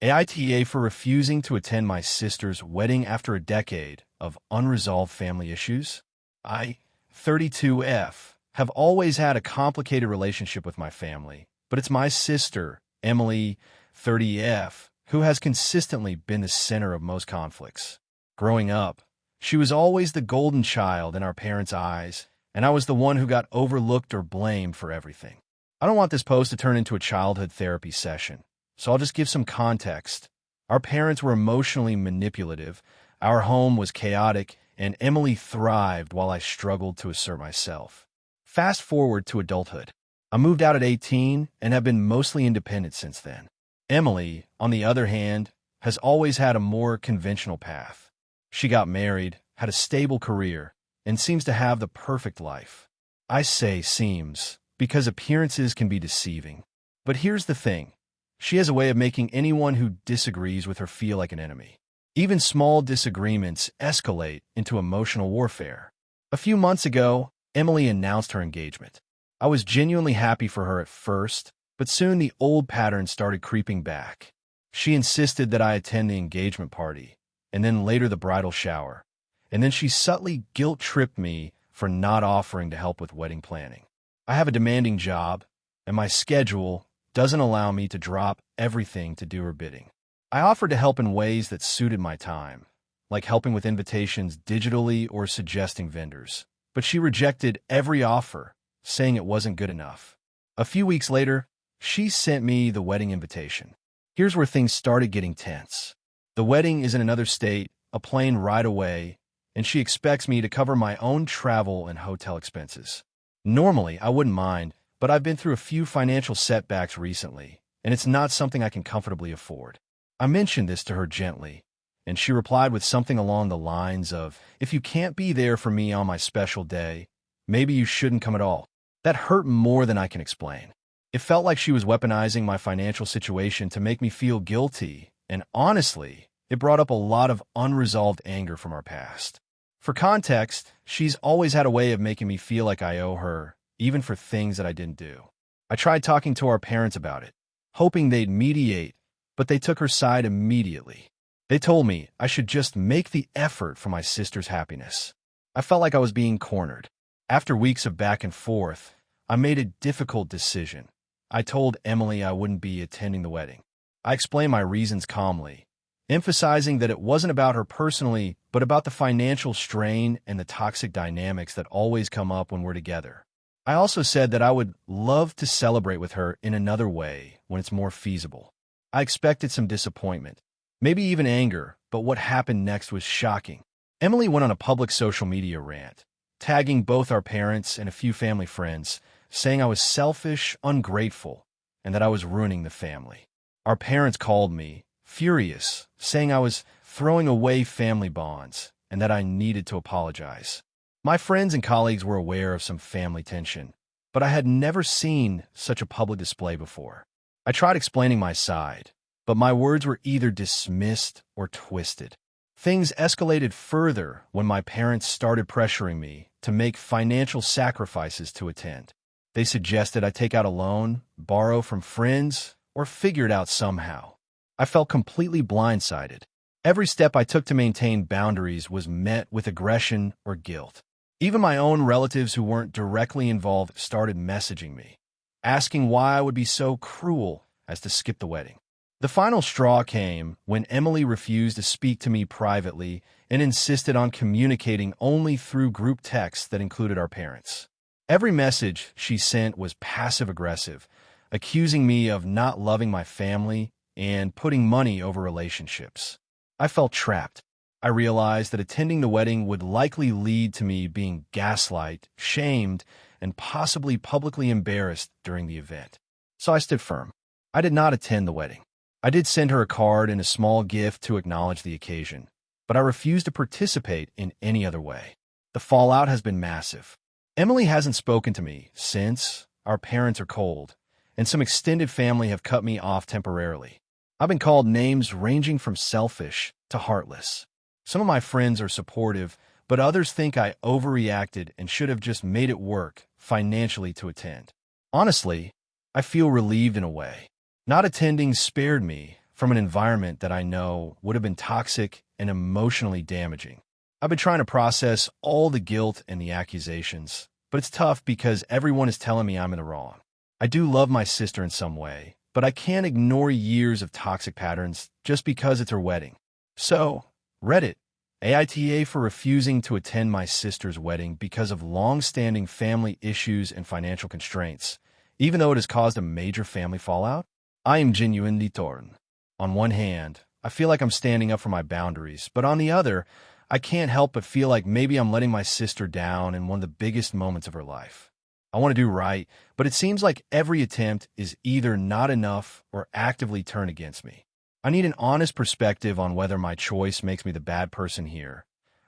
AITA for refusing to attend my sister's wedding after a decade of unresolved family issues. I, 32F, have always had a complicated relationship with my family, but it's my sister, Emily, 30F, who has consistently been the center of most conflicts. Growing up, she was always the golden child in our parents' eyes, and I was the one who got overlooked or blamed for everything. I don't want this post to turn into a childhood therapy session, so I'll just give some context. Our parents were emotionally manipulative, our home was chaotic, and Emily thrived while I struggled to assert myself. Fast forward to adulthood. I moved out at 18 and have been mostly independent since then. Emily, on the other hand, has always had a more conventional path. She got married, had a stable career, and seems to have the perfect life. I say seems, because appearances can be deceiving. But here's the thing. She has a way of making anyone who disagrees with her feel like an enemy. Even small disagreements escalate into emotional warfare. A few months ago, Emily announced her engagement. I was genuinely happy for her at first, but soon the old pattern started creeping back. She insisted that I attend the engagement party, and then later the bridal shower, and then she subtly guilt-tripped me for not offering to help with wedding planning. I have a demanding job, and my schedule doesn't allow me to drop everything to do her bidding. I offered to help in ways that suited my time, like helping with invitations digitally or suggesting vendors, but she rejected every offer, saying it wasn't good enough. A few weeks later, she sent me the wedding invitation. Here's where things started getting tense. The wedding is in another state, a plane ride away, and she expects me to cover my own travel and hotel expenses. Normally, I wouldn't mind, but I've been through a few financial setbacks recently, and it's not something I can comfortably afford. I mentioned this to her gently, and she replied with something along the lines of, "If you can't be there for me on my special day, maybe you shouldn't come at all." That hurt more than I can explain. It felt like she was weaponizing my financial situation to make me feel guilty, and honestly, it brought up a lot of unresolved anger from our past. For context, she's always had a way of making me feel like I owe her, even for things that I didn't do. I tried talking to our parents about it, hoping they'd mediate, but they took her side immediately. They told me I should just make the effort for my sister's happiness. I felt like I was being cornered. After weeks of back and forth, I made a difficult decision. I told Emily I wouldn't be attending the wedding. I explained my reasons calmly, emphasizing that it wasn't about her personally, but about the financial strain and the toxic dynamics that always come up when we're together. I also said that I would love to celebrate with her in another way when it's more feasible. I expected some disappointment, maybe even anger, but what happened next was shocking. Emily went on a public social media rant, tagging both our parents and a few family friends, saying I was selfish, ungrateful, and that I was ruining the family. Our parents called me, furious, saying I was throwing away family bonds and that I needed to apologize. My friends and colleagues were aware of some family tension, but I had never seen such a public display before. I tried explaining my side, but my words were either dismissed or twisted. Things escalated further when my parents started pressuring me to make financial sacrifices to attend. They suggested I take out a loan, borrow from friends, or figure it out somehow. I felt completely blindsided. Every step I took to maintain boundaries was met with aggression or guilt. Even my own relatives who weren't directly involved started messaging me, asking why I would be so cruel as to skip the wedding. The final straw came when Emily refused to speak to me privately and insisted on communicating only through group texts that included our parents. Every message she sent was passive-aggressive, accusing me of not loving my family and putting money over relationships. I felt trapped. I realized that attending the wedding would likely lead to me being gaslighted, shamed, and possibly publicly embarrassed during the event. So I stood firm. I did not attend the wedding. I did send her a card and a small gift to acknowledge the occasion, but I refused to participate in any other way. The fallout has been massive. Emily hasn't spoken to me since, our parents are cold, and some extended family have cut me off temporarily. I've been called names ranging from selfish to heartless. Some of my friends are supportive, but others think I overreacted and should have just made it work financially to attend. Honestly, I feel relieved in a way. Not attending spared me from an environment that I know would have been toxic and emotionally damaging. I've been trying to process all the guilt and the accusations, but it's tough because everyone is telling me I'm in the wrong. I do love my sister in some way, but I can't ignore years of toxic patterns just because it's her wedding. So, Reddit, AITA for refusing to attend my sister's wedding because of long-standing family issues and financial constraints, even though it has caused a major family fallout? I am genuinely torn. On one hand, I feel like I'm standing up for my boundaries, but on the other, I can't help but feel like maybe I'm letting my sister down in one of the biggest moments of her life. I want to do right, but it seems like every attempt is either not enough or actively turned against me. I need an honest perspective on whether my choice makes me the bad person here,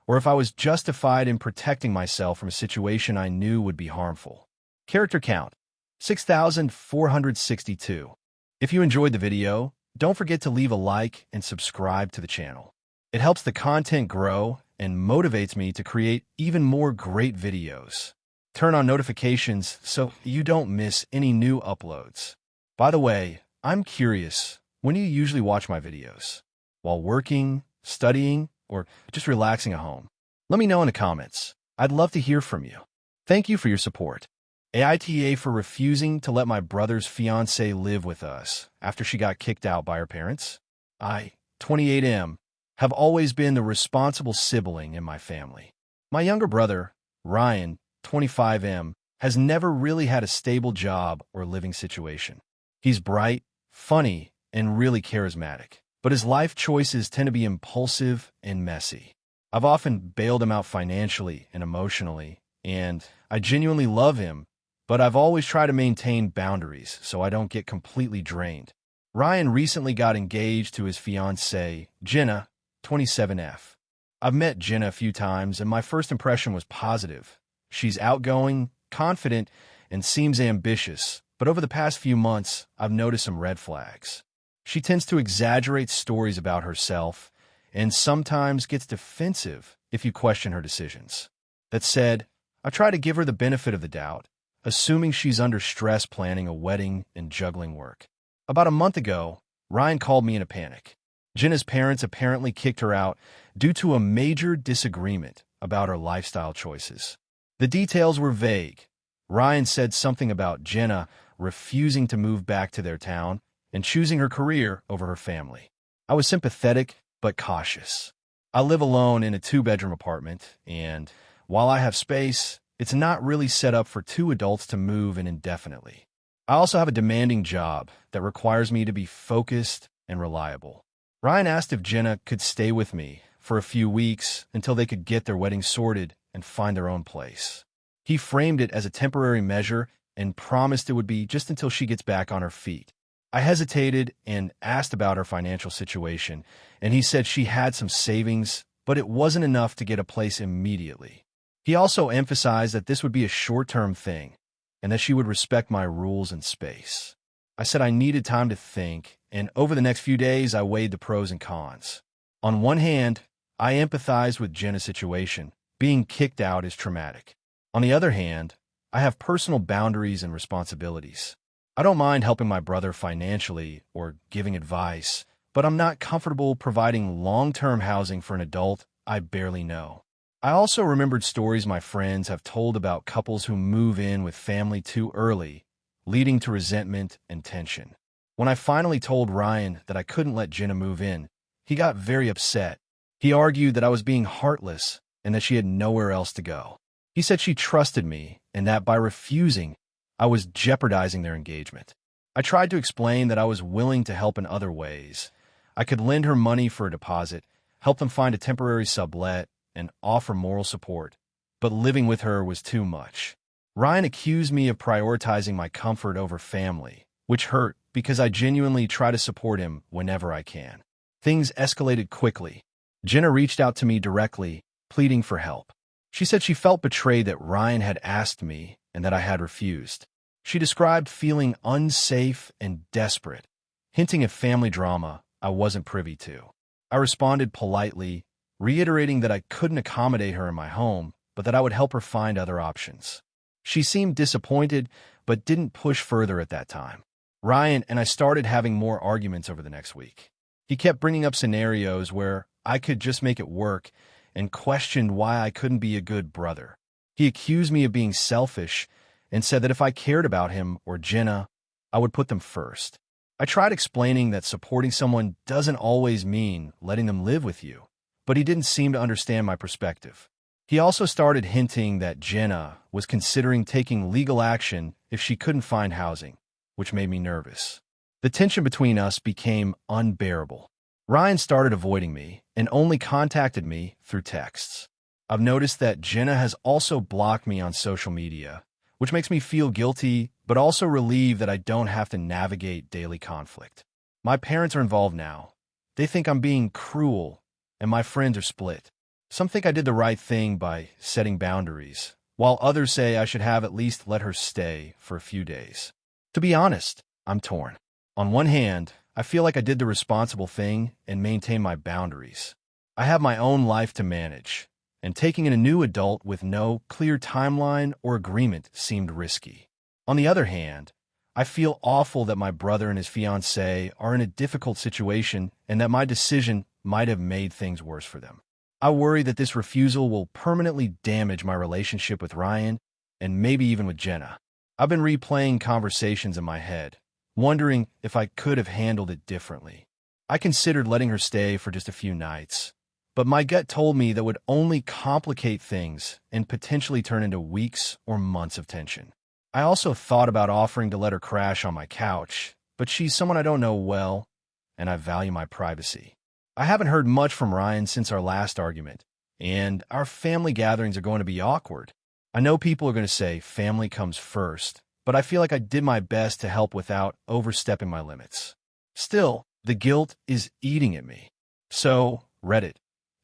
or if I was justified in protecting myself from a situation I knew would be harmful. Character count, 6,462. If you enjoyed the video, don't forget to leave a like and subscribe to the channel. It helps the content grow and motivates me to create even more great videos. Turn on notifications so you don't miss any new uploads. By the way, I'm curious, when do you usually watch my videos? While working, studying, or just relaxing at home? Let me know in the comments. I'd love to hear from you. Thank you for your support. AITA for refusing to let my brother's fiancée live with us after she got kicked out by her parents. I, 28M, have always been the responsible sibling in my family. My younger brother, Ryan, 25M, has never really had a stable job or living situation. He's bright, funny, and really charismatic, but his life choices tend to be impulsive and messy. I've often bailed him out financially and emotionally, and I genuinely love him, but I've always tried to maintain boundaries so I don't get completely drained. Ryan recently got engaged to his fiancée, Jenna, 27F. I've met Jenna a few times, and my first impression was positive. She's outgoing, confident, and seems ambitious, but over the past few months, I've noticed some red flags. She tends to exaggerate stories about herself and sometimes gets defensive if you question her decisions. That said, I try to give her the benefit of the doubt, assuming she's under stress planning a wedding and juggling work. About a month ago, Ryan called me in a panic. Jenna's parents apparently kicked her out due to a major disagreement about her lifestyle choices. The details were vague. Ryan said something about Jenna refusing to move back to their town and choosing her career over her family. I was sympathetic but cautious. I live alone in a 2-bedroom apartment, and while I have space, it's not really set up for 2 adults to move in indefinitely. I also have a demanding job that requires me to be focused and reliable. Ryan asked if Jenna could stay with me for a few weeks until they could get their wedding sorted and find their own place. He framed it as a temporary measure and promised it would be just until she gets back on her feet. I hesitated and asked about her financial situation, and he said she had some savings, but it wasn't enough to get a place immediately. He also emphasized that this would be a short-term thing and that she would respect my rules and space. I said I needed time to think, and over the next few days, I weighed the pros and cons. On one hand, I empathized with Jenna's situation. Being kicked out is traumatic. On the other hand, I have personal boundaries and responsibilities. I don't mind helping my brother financially or giving advice, but I'm not comfortable providing long-term housing for an adult I barely know. I also remembered stories my friends have told about couples who move in with family too early, leading to resentment and tension. When I finally told Ryan that I couldn't let Jenna move in, he got very upset. He argued that I was being heartless and that she had nowhere else to go. He said she trusted me and that by refusing, I was jeopardizing their engagement. I tried to explain that I was willing to help in other ways. I could lend her money for a deposit, help them find a temporary sublet, and offer moral support. But living with her was too much. Ryan accused me of prioritizing my comfort over family, which hurt because I genuinely try to support him whenever I can. Things escalated quickly. Jenna reached out to me directly, pleading for help. She said she felt betrayed that Ryan had asked me and that I had refused. She described feeling unsafe and desperate, hinting at family drama I wasn't privy to. I responded politely, reiterating that I couldn't accommodate her in my home, but that I would help her find other options. She seemed disappointed, but didn't push further at that time. Ryan and I started having more arguments over the next week. He kept bringing up scenarios where I could just make it work and questioned why I couldn't be a good brother. He accused me of being selfish and said that if I cared about him or Jenna, I would put them first. I tried explaining that supporting someone doesn't always mean letting them live with you, but he didn't seem to understand my perspective. He also started hinting that Jenna was considering taking legal action if she couldn't find housing, which made me nervous. The tension between us became unbearable. Ryan started avoiding me and only contacted me through texts. I've noticed that Jenna has also blocked me on social media, which makes me feel guilty, but also relieved that I don't have to navigate daily conflict. My parents are involved now. They think I'm being cruel, and my friends are split. Some think I did the right thing by setting boundaries, while others say I should have at least let her stay for a few days. To be honest, I'm torn. On one hand, I feel like I did the responsible thing and maintained my boundaries. I have my own life to manage, and taking in a new adult with no clear timeline or agreement seemed risky. On the other hand, I feel awful that my brother and his fiancée are in a difficult situation and that my decision might have made things worse for them. I worry that this refusal will permanently damage my relationship with Ryan and maybe even with Jenna. I've been replaying conversations in my head, wondering if I could have handled it differently. I considered letting her stay for just a few nights, but my gut told me that would only complicate things and potentially turn into weeks or months of tension. I also thought about offering to let her crash on my couch, but she's someone I don't know well, and I value my privacy. I haven't heard much from Ryan since our last argument, and our family gatherings are going to be awkward. I know people are going to say family comes first, but I feel like I did my best to help without overstepping my limits. Still, the guilt is eating at me. So, Reddit.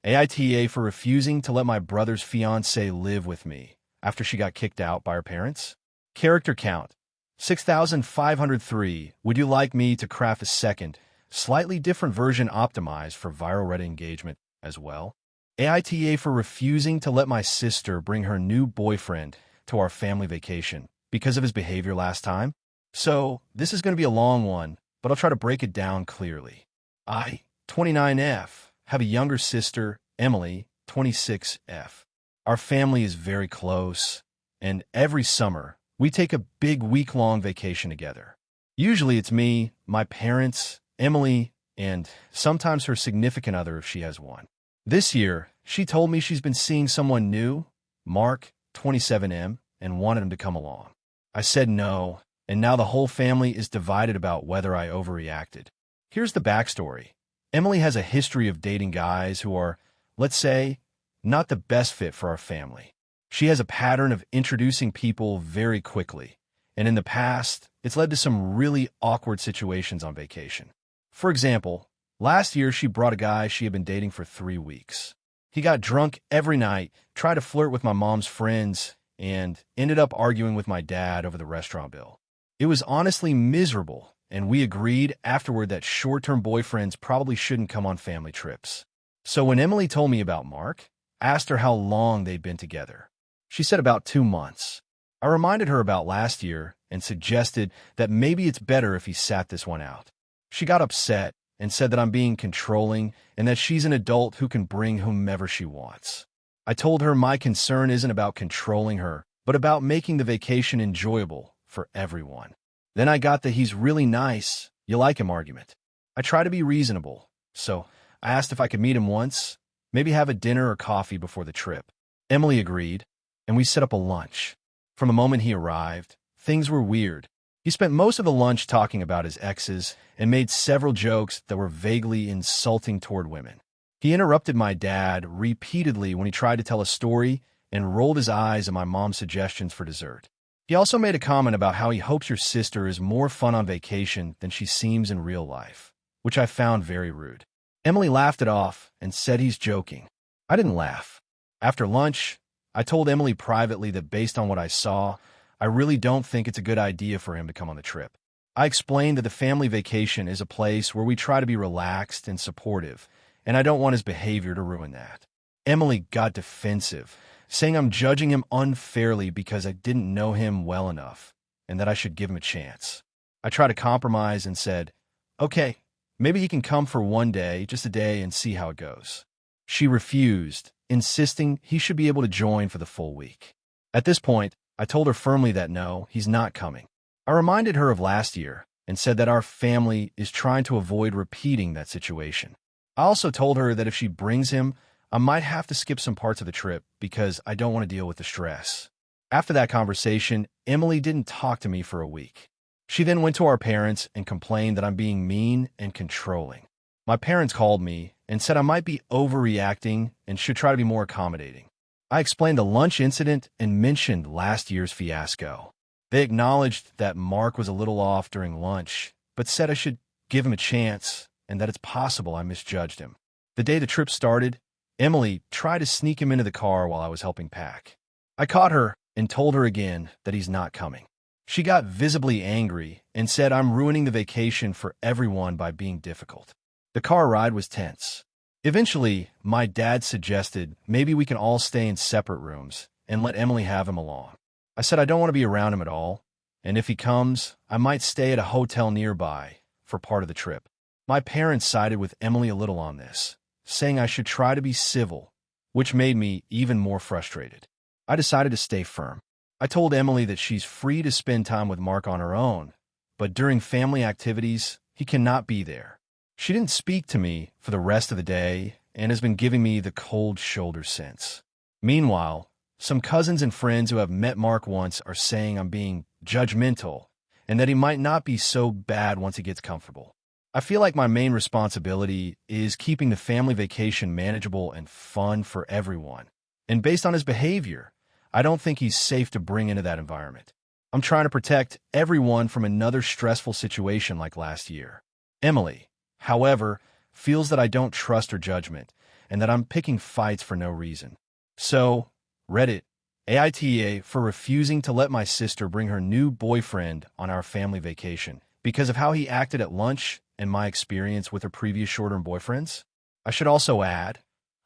AITA for refusing to let my brother's fiancée live with me after she got kicked out by her parents. Character count, 6,503. Would you like me to craft a second, slightly different version optimized for viral Reddit engagement as well? AITA for refusing to let my sister bring her new boyfriend to our family vacation because of his behavior last time. So, this is going to be a long one, but I'll try to break it down clearly. I, 29F, have a younger sister, Emily, 26F. Our family is very close, and every summer, we take a big week-long vacation together. Usually it's me, my parents, Emily, and sometimes her significant other if she has one. This year, she told me she's been seeing someone new, Mark, 27M, and wanted him to come along. I said no, and now the whole family is divided about whether I overreacted. Here's the backstory. Emily has a history of dating guys who are, let's say, not the best fit for our family. She has a pattern of introducing people very quickly, and in the past, it's led to some really awkward situations on vacation. For example, last year she brought a guy she had been dating for 3 weeks. He got drunk every night, tried to flirt with my mom's friends, and ended up arguing with my dad over the restaurant bill. It was honestly miserable, and we agreed afterward that short-term boyfriends probably shouldn't come on family trips. So when Emily told me about Mark, I asked her how long they'd been together. She said about 2 months. I reminded her about last year and suggested that maybe it's better if he sat this one out. She got upset and said that I'm being controlling and that she's an adult who can bring whomever she wants. I told her my concern isn't about controlling her, but about making the vacation enjoyable for everyone. Then I got the "he's really nice, you like him" argument. I try to be reasonable, so I asked if I could meet him once, maybe have a dinner or coffee before the trip. Emily agreed, and we set up a lunch. From the moment he arrived, things were weird. He spent most of the lunch talking about his exes and made several jokes that were vaguely insulting toward women. He interrupted my dad repeatedly when he tried to tell a story and rolled his eyes at my mom's suggestions for dessert. He also made a comment about how he hopes your sister is more fun on vacation than she seems in real life, which I found very rude. Emily laughed it off and said he's joking. I didn't laugh. After lunch, I told Emily privately that based on what I saw, I really don't think it's a good idea for him to come on the trip. I explained that the family vacation is a place where we try to be relaxed and supportive, and I don't want his behavior to ruin that. Emily got defensive, saying I'm judging him unfairly because I didn't know him well enough, and that I should give him a chance. I tried to compromise and said, "Okay, Maybe he can come for one day, just a day, and see how it goes. She refused, insisting he should be able to join for the full week. At this point, I told her firmly that no, he's not coming. I reminded her of last year and said that our family is trying to avoid repeating that situation. I also told her that if she brings him, I might have to skip some parts of the trip because I don't want to deal with the stress. After that conversation, Emily didn't talk to me for a week. She then went to our parents and complained that I'm being mean and controlling. My parents called me and said I might be overreacting and should try to be more accommodating. I explained the lunch incident and mentioned last year's fiasco. They acknowledged that Mark was a little off during lunch, but said I should give him a chance and that it's possible I misjudged him. The day the trip started, Emily tried to sneak him into the car while I was helping pack. I caught her and told her again that he's not coming. She got visibly angry and said I'm ruining the vacation for everyone by being difficult. The car ride was tense. Eventually, my dad suggested maybe we can all stay in separate rooms and let Emily have him along. I said I don't want to be around him at all, and if he comes, I might stay at a hotel nearby for part of the trip. My parents sided with Emily a little on this, saying I should try to be civil, which made me even more frustrated. I decided to stay firm. I told Emily that she's free to spend time with Mark on her own, but during family activities, he cannot be there. She didn't speak to me for the rest of the day and has been giving me the cold shoulder since. Meanwhile, some cousins and friends who have met Mark once are saying I'm being judgmental and that he might not be so bad once he gets comfortable. I feel like my main responsibility is keeping the family vacation manageable and fun for everyone. And based on his behavior, I don't think he's safe to bring into that environment. I'm trying to protect everyone from another stressful situation like last year. Emily, however, feels that I don't trust her judgment and that I'm picking fights for no reason. So, Reddit, AITA for refusing to let my sister bring her new boyfriend on our family vacation because of how he acted at lunch and my experience with her previous short-term boyfriends. I should also add,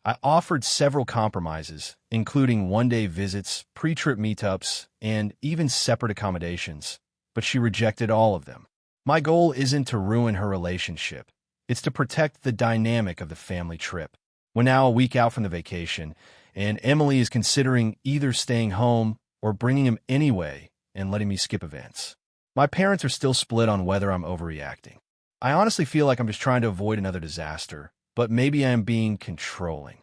I offered several compromises, including one-day visits, pre-trip meetups, and even separate accommodations, but she rejected all of them. My goal isn't to ruin her relationship. It's to protect the dynamic of the family trip. We're now a week out from the vacation, and Emily is considering either staying home or bringing him anyway and letting me skip events. My parents are still split on whether I'm overreacting. I honestly feel like I'm just trying to avoid another disaster, but maybe I am being controlling.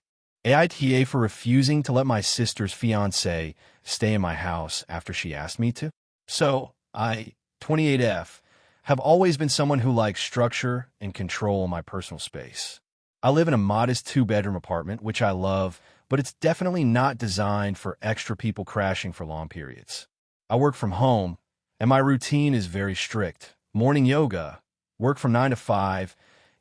AITA for refusing to let my sister's fiancé stay in my house after she asked me to. So, I, 28F, have always been someone who likes structure and control in my personal space. I live in a modest 2-bedroom apartment, which I love, but it's definitely not designed for extra people crashing for long periods. I work from home, and my routine is very strict. Morning yoga, work from 9 to 5,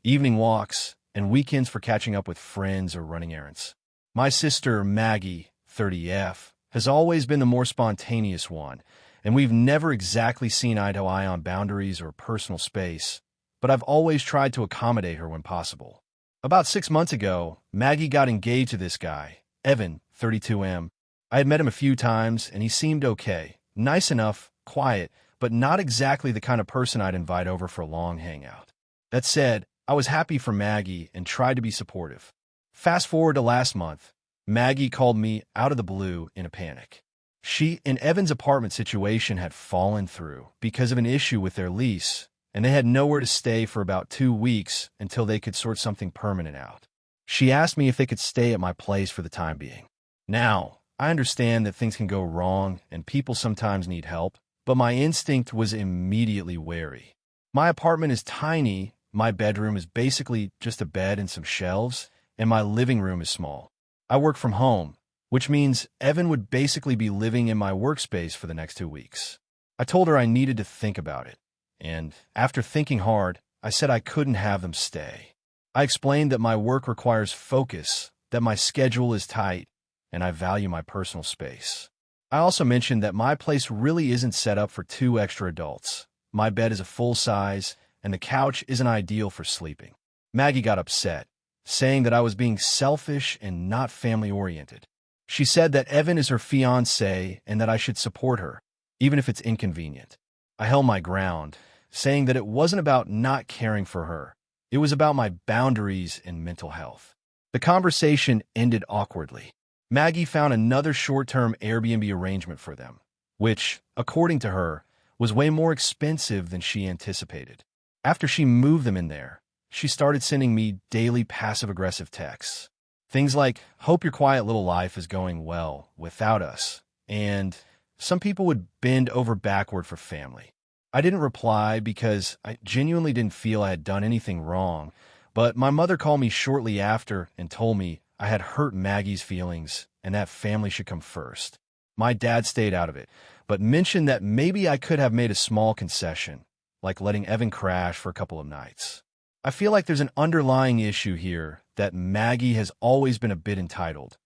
evening walks, and weekends for catching up with friends or running errands. My sister, Maggie, 30F, has always been the more spontaneous one, and we've never exactly seen eye to eye on boundaries or personal space, but I've always tried to accommodate her when possible. About 6 months ago, Maggie got engaged to this guy, Evan, 32M. I had met him a few times, and he seemed okay, nice enough, quiet, but not exactly the kind of person I'd invite over for a long hangout. That said, I was happy for Maggie and tried to be supportive. Fast forward to last month, Maggie called me out of the blue in a panic. She and Evan's apartment situation had fallen through because of an issue with their lease, and they had nowhere to stay for about 2 weeks until they could sort something permanent out. She asked me if they could stay at my place for the time being. Now, I understand that things can go wrong and people sometimes need help, but my instinct was immediately wary. My apartment is tiny, my bedroom is basically just a bed and some shelves, and my living room is small. I work from home, which means Evan would basically be living in my workspace for the next 2 weeks. I told her I needed to think about it, and after thinking hard, I said I couldn't have them stay. I explained that my work requires focus, that my schedule is tight, and I value my personal space. I also mentioned that my place really isn't set up for 2 extra adults. My bed is a full size, and the couch isn't ideal for sleeping. Maggie got upset, saying that I was being selfish and not family-oriented. She said that Evan is her fiancé and that I should support her, even if it's inconvenient. I held my ground, saying that it wasn't about not caring for her, It was about my boundaries and mental health. The conversation ended awkwardly. Maggie found another short-term Airbnb arrangement for them, which, according to her, was way more expensive than she anticipated. After she moved them in there, she started sending me daily passive-aggressive texts. Things like, "Hope your quiet little life is going well without us," and some people would bend over backward for family. I didn't reply because I genuinely didn't feel I had done anything wrong, but my mother called me shortly after and told me I had hurt Maggie's feelings and that family should come first. My dad stayed out of it, but mentioned that maybe I could have made a small concession, like letting Evan crash for a couple of nights. I feel like there's an underlying issue here that Maggie has always been a bit entitled,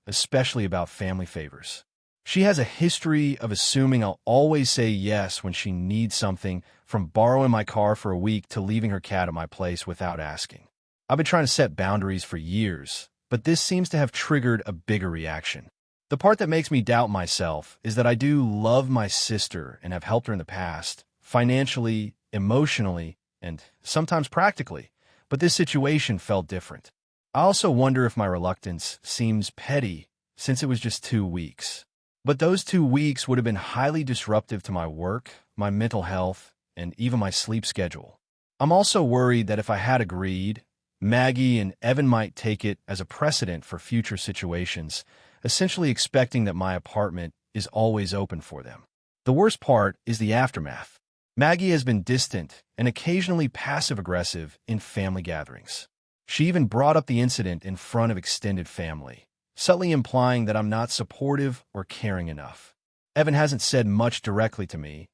especially about family favors. She has a history of assuming I'll always say yes when she needs something, from borrowing my car for a week to leaving her cat at my place without asking. I've been trying to set boundaries for years, but this seems to have triggered a bigger reaction. The part that makes me doubt myself is that I do love my sister and have helped her in the past, financially, emotionally, and sometimes practically, but this situation felt different. I also wonder if my reluctance seems petty since it was just 2 weeks. But those 2 weeks would have been highly disruptive to my work, my mental health, and even my sleep schedule. I'm also worried that if I had agreed, Maggie and Evan might take it as a precedent for future situations, essentially expecting that my apartment is always open for them. The worst part is the aftermath. Maggie has been distant and occasionally passive-aggressive in family gatherings. She even brought up the incident in front of extended family, subtly implying that I'm not supportive or caring enough. Evan hasn't said much directly to me,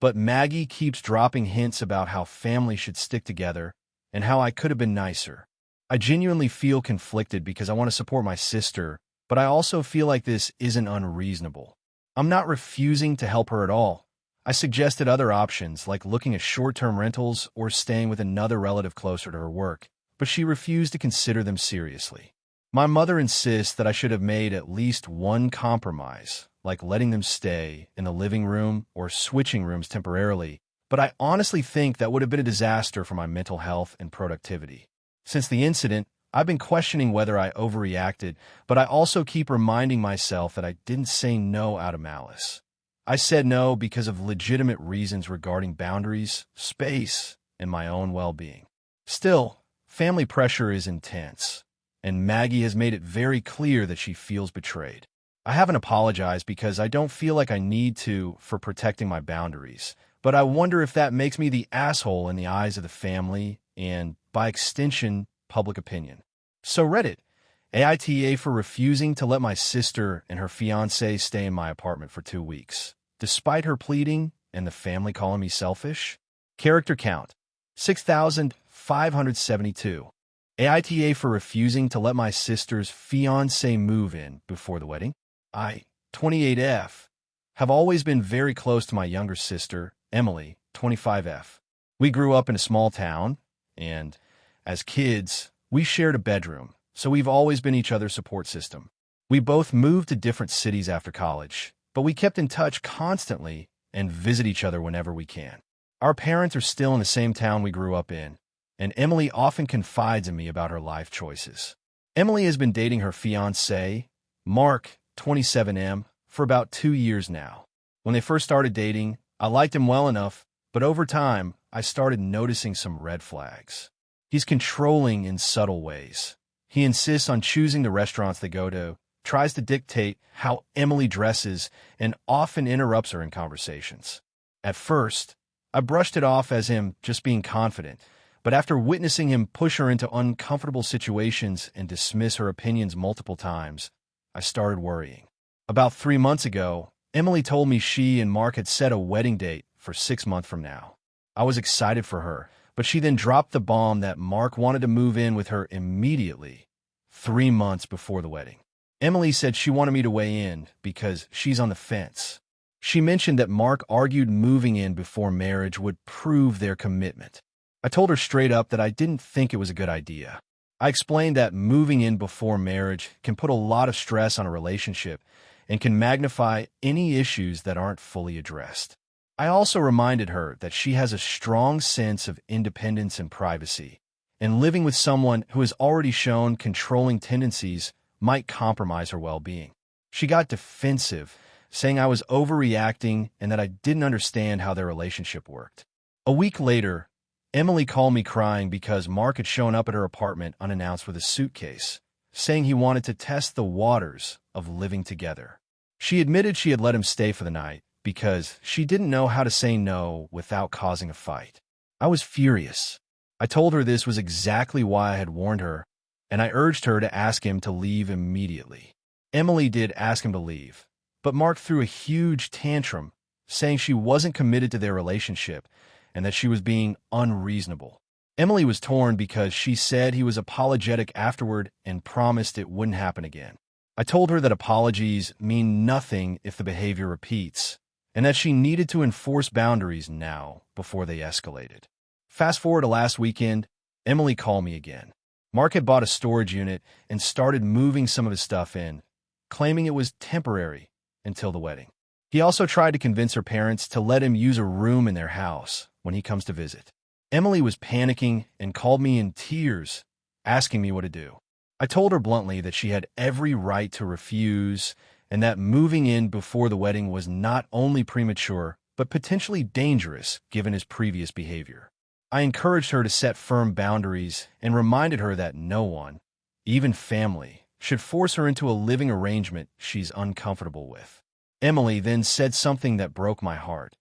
but Maggie keeps dropping hints about how family should stick together and how I could have been nicer. I genuinely feel conflicted because I want to support my sister, but I also feel like this isn't unreasonable. I'm not refusing to help her at all. I suggested other options like looking at short-term rentals or staying with another relative closer to her work, but she refused to consider them seriously. My mother insists that I should have made at least one compromise, like letting them stay in the living room or switching rooms temporarily, but I honestly think that would have been a disaster for my mental health and productivity. Since the incident, I've been questioning whether I overreacted, but I also keep reminding myself that I didn't say no out of malice. I said no because of legitimate reasons regarding boundaries, space, and my own well-being. Still, family pressure is intense, and Maggie has made it very clear that she feels betrayed. I haven't apologized because I don't feel like I need to for protecting my boundaries, but I wonder if that makes me the asshole in the eyes of the family and, by extension, public opinion. So Reddit, AITA for refusing to let my sister and her fiancé stay in my apartment for 2 weeks, despite her pleading and the family calling me selfish. Character count, 6,572. AITA for refusing to let my sister's fiancé move in before the wedding. I, 28F, have always been very close to my younger sister, Emily, 25F. We grew up in a small town, and as kids, we shared a bedroom, so we've always been each other's support system. We both moved to different cities after college, but we kept in touch constantly and visit each other whenever we can. Our parents are still in the same town we grew up in, and Emily often confides in me about her life choices. Emily has been dating her fiancé, Mark, 27M, for about 2 years now. When they first started dating, I liked him well enough, but over time, I started noticing some red flags. He's controlling in subtle ways. He insists on choosing the restaurants they go to, tries to dictate how Emily dresses, and often interrupts her in conversations. At first, I brushed it off as him just being confident, but after witnessing him push her into uncomfortable situations and dismiss her opinions multiple times, I started worrying. About 3 months ago, Emily told me she and Mark had set a wedding date for 6 months from now. I was excited for her, but she then dropped the bomb that Mark wanted to move in with her immediately, 3 months before the wedding. Emily said she wanted me to weigh in because she's on the fence. She mentioned that Mark argued moving in before marriage would prove their commitment. I told her straight up that I didn't think it was a good idea. I explained that moving in before marriage can put a lot of stress on a relationship and can magnify any issues that aren't fully addressed. I also reminded her that she has a strong sense of independence and privacy, and living with someone who has already shown controlling tendencies might compromise her well-being. She got defensive, saying I was overreacting and that I didn't understand how their relationship worked. A week later, Emily called me crying because Mark had shown up at her apartment unannounced with a suitcase, saying he wanted to test the waters of living together. She admitted she had let him stay for the night because she didn't know how to say no without causing a fight. I was furious. I told her this was exactly why I had warned her, and I urged her to ask him to leave immediately. Emily did ask him to leave, but Mark threw a huge tantrum, saying she wasn't committed to their relationship and that she was being unreasonable. Emily was torn because she said he was apologetic afterward and promised it wouldn't happen again. I told her that apologies mean nothing if the behavior repeats, and that she needed to enforce boundaries now before they escalated. Fast forward to last weekend, Emily called me again. Mark had bought a storage unit and started moving some of his stuff in, claiming it was temporary until the wedding. He also tried to convince her parents to let him use a room in their house when he comes to visit. Emily was panicking and called me in tears, asking me what to do. I told her bluntly that she had every right to refuse and that moving in before the wedding was not only premature, but potentially dangerous given his previous behavior. I encouraged her to set firm boundaries and reminded her that no one, even family, should force her into a living arrangement she's uncomfortable with. Emily then said something that broke my heart.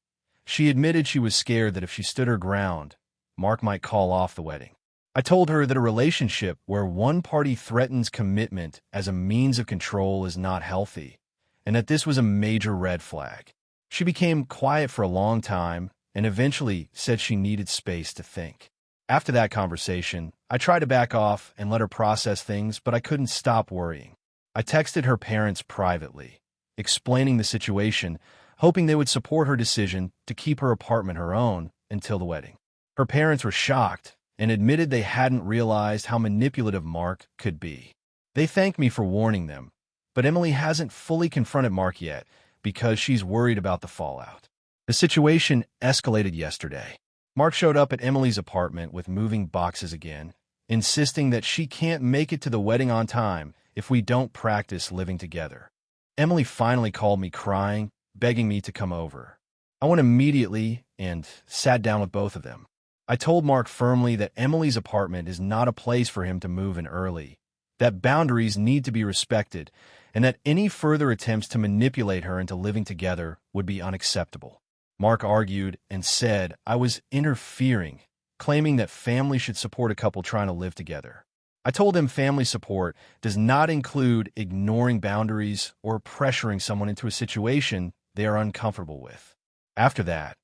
She admitted she was scared that if she stood her ground, Mark might call off the wedding. I told her that a relationship where one party threatens commitment as a means of control is not healthy, and that this was a major red flag. She became quiet for a long time and eventually said she needed space to think. After that conversation, I tried to back off and let her process things, but I couldn't stop worrying. I texted her parents privately, explaining the situation, hoping they would support her decision to keep her apartment her own until the wedding. Her parents were shocked and admitted they hadn't realized how manipulative Mark could be. They thanked me for warning them, but Emily hasn't fully confronted Mark yet because she's worried about the fallout. The situation escalated yesterday. Mark showed up at Emily's apartment with moving boxes again, insisting that she can't make it to the wedding on time if we don't practice living together. Emily finally called me crying, begging me to come over. I went immediately and sat down with both of them. I told Mark firmly that Emily's apartment is not a place for him to move in early, that boundaries need to be respected, and that any further attempts to manipulate her into living together would be unacceptable. Mark argued and said I was interfering, claiming that family should support a couple trying to live together. I told him family support does not include ignoring boundaries or pressuring someone into a situation they are uncomfortable with. After that,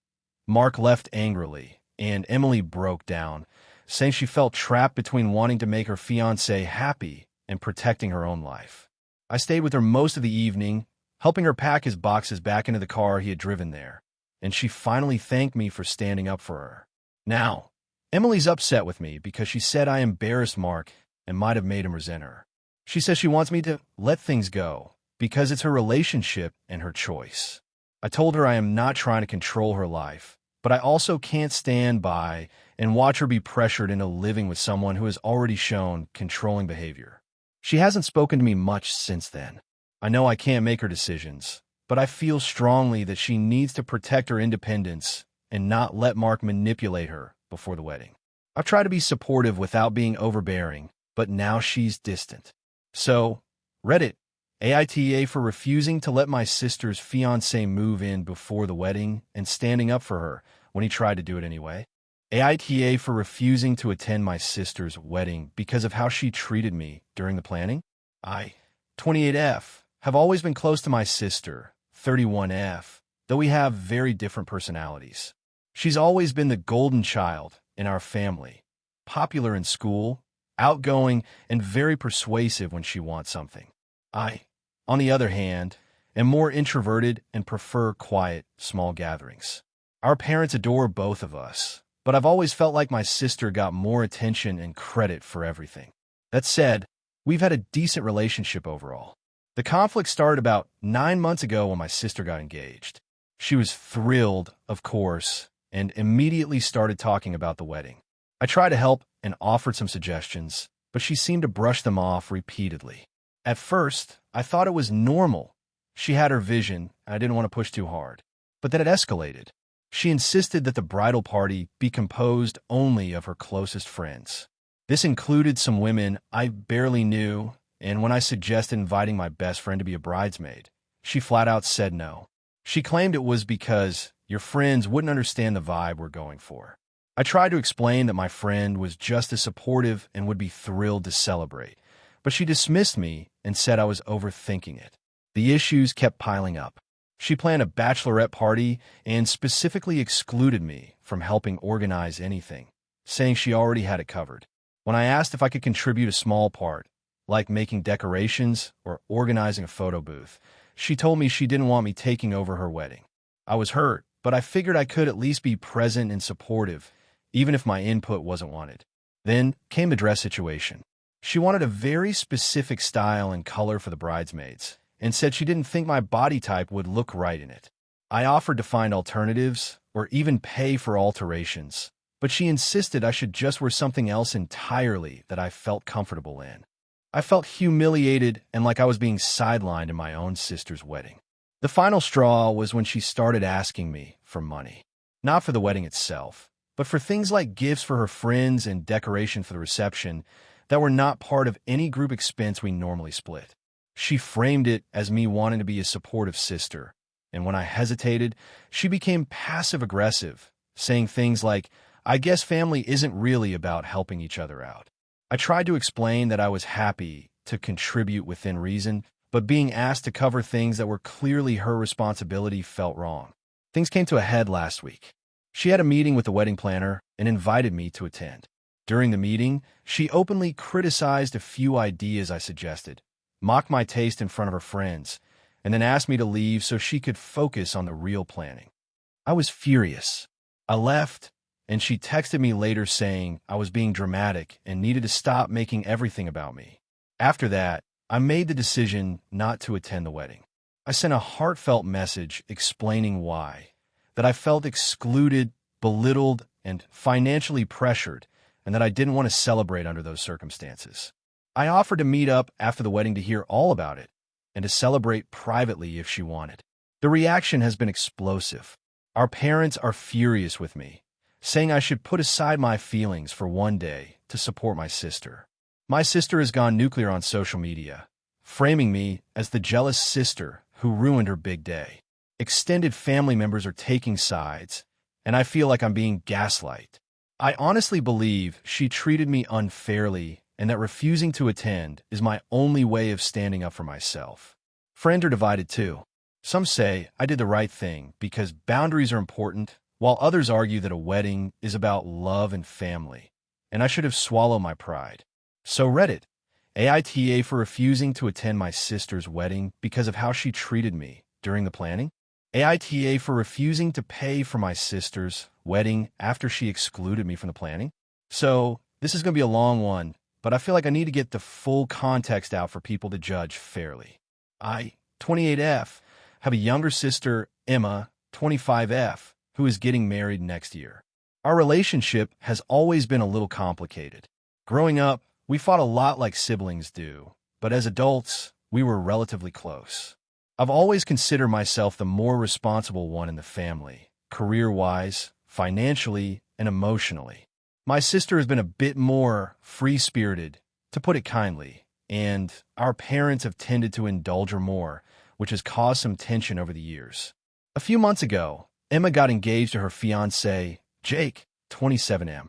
Mark left angrily, and Emily broke down, saying she felt trapped between wanting to make her fiancé happy and protecting her own life. I stayed with her most of the evening, helping her pack his boxes back into the car he had driven there, and she finally thanked me for standing up for her. Now, Emily's upset with me because she said I embarrassed Mark and might have made him resent her. She says she wants me to let things go because it's her relationship and her choice. I told her I am not trying to control her life, but I also can't stand by and watch her be pressured into living with someone who has already shown controlling behavior. She hasn't spoken to me much since then. I know I can't make her decisions, but I feel strongly that she needs to protect her independence and not let Mark manipulate her before the wedding. I've tried to be supportive without being overbearing, but now she's distant. So, Reddit, AITA for refusing to let my sister's fiancé move in before the wedding and standing up for her when he tried to do it anyway. AITA for refusing to attend my sister's wedding because of how she treated me during the planning. I, 28F, have always been close to my sister, 31F, though we have very different personalities. She's always been the golden child in our family, popular in school, outgoing, and very persuasive when she wants something. I, on the other hand, am more introverted and prefer quiet, small gatherings. Our parents adore both of us, but I've always felt like my sister got more attention and credit for everything. That said, we've had a decent relationship overall. The conflict started about 9 months ago when my sister got engaged. She was thrilled, of course, and immediately started talking about the wedding. I tried to help and offered some suggestions, but she seemed to brush them off repeatedly. At first, I thought it was normal. She had her vision, and I didn't want to push too hard. But then it escalated. She insisted that the bridal party be composed only of her closest friends. This included some women I barely knew, and when I suggested inviting my best friend to be a bridesmaid, she flat out said no. She claimed it was because your friends wouldn't understand the vibe we're going for. I tried to explain that my friend was just as supportive and would be thrilled to celebrate, but she dismissed me and said I was overthinking it. The issues kept piling up. She planned a bachelorette party and specifically excluded me from helping organize anything, saying she already had it covered. When I asked if I could contribute a small part, like making decorations or organizing a photo booth, she told me she didn't want me taking over her wedding. I was hurt, but I figured I could at least be present and supportive, even if my input wasn't wanted. Then came the dress situation. She wanted a very specific style and color for the bridesmaids, and said she didn't think my body type would look right in it. I offered to find alternatives or even pay for alterations, but she insisted I should just wear something else entirely that I felt comfortable in. I felt humiliated and like I was being sidelined in my own sister's wedding. The final straw was when she started asking me for money, not for the wedding itself, but for things like gifts for her friends and decoration for the reception that were not part of any group expense we normally split. She framed it as me wanting to be a supportive sister, and when I hesitated, she became passive-aggressive, saying things like, "I guess family isn't really about helping each other out." I tried to explain that I was happy to contribute within reason, but being asked to cover things that were clearly her responsibility felt wrong. Things came to a head last week. She had a meeting with the wedding planner and invited me to attend. During the meeting, she openly criticized a few ideas I suggested, mocked my taste in front of her friends, and then asked me to leave so she could focus on the real planning. I was furious. I left, and she texted me later saying I was being dramatic and needed to stop making everything about me. After that, I made the decision not to attend the wedding. I sent a heartfelt message explaining why, that I felt excluded, belittled, and financially pressured, and that I didn't want to celebrate under those circumstances. I offered to meet up after the wedding to hear all about it and to celebrate privately if she wanted. The reaction has been explosive. Our parents are furious with me, saying I should put aside my feelings for one day to support my sister. My sister has gone nuclear on social media, framing me as the jealous sister who ruined her big day. Extended family members are taking sides, and I feel like I'm being gaslighted. I honestly believe she treated me unfairly and that refusing to attend is my only way of standing up for myself. Friends are divided too. Some say I did the right thing because boundaries are important, while others argue that a wedding is about love and family, and I should have swallowed my pride. So Reddit, AITA for refusing to attend my sister's wedding because of how she treated me during the planning. AITA for refusing to pay for my sister's wedding after she excluded me from the planning. So this is going to be a long one, but I feel like I need to get the full context out for people to judge fairly. I, 28F, have a younger sister, Emma, 25F, who is getting married next year. Our relationship has always been a little complicated. Growing up, we fought a lot like siblings do, but as adults, we were relatively close. I've always considered myself the more responsible one in the family, career-wise, financially, and emotionally. My sister has been a bit more free-spirited, to put it kindly, and our parents have tended to indulge her more, which has caused some tension over the years. A few months ago, Emma got engaged to her fiancé, Jake, 27M.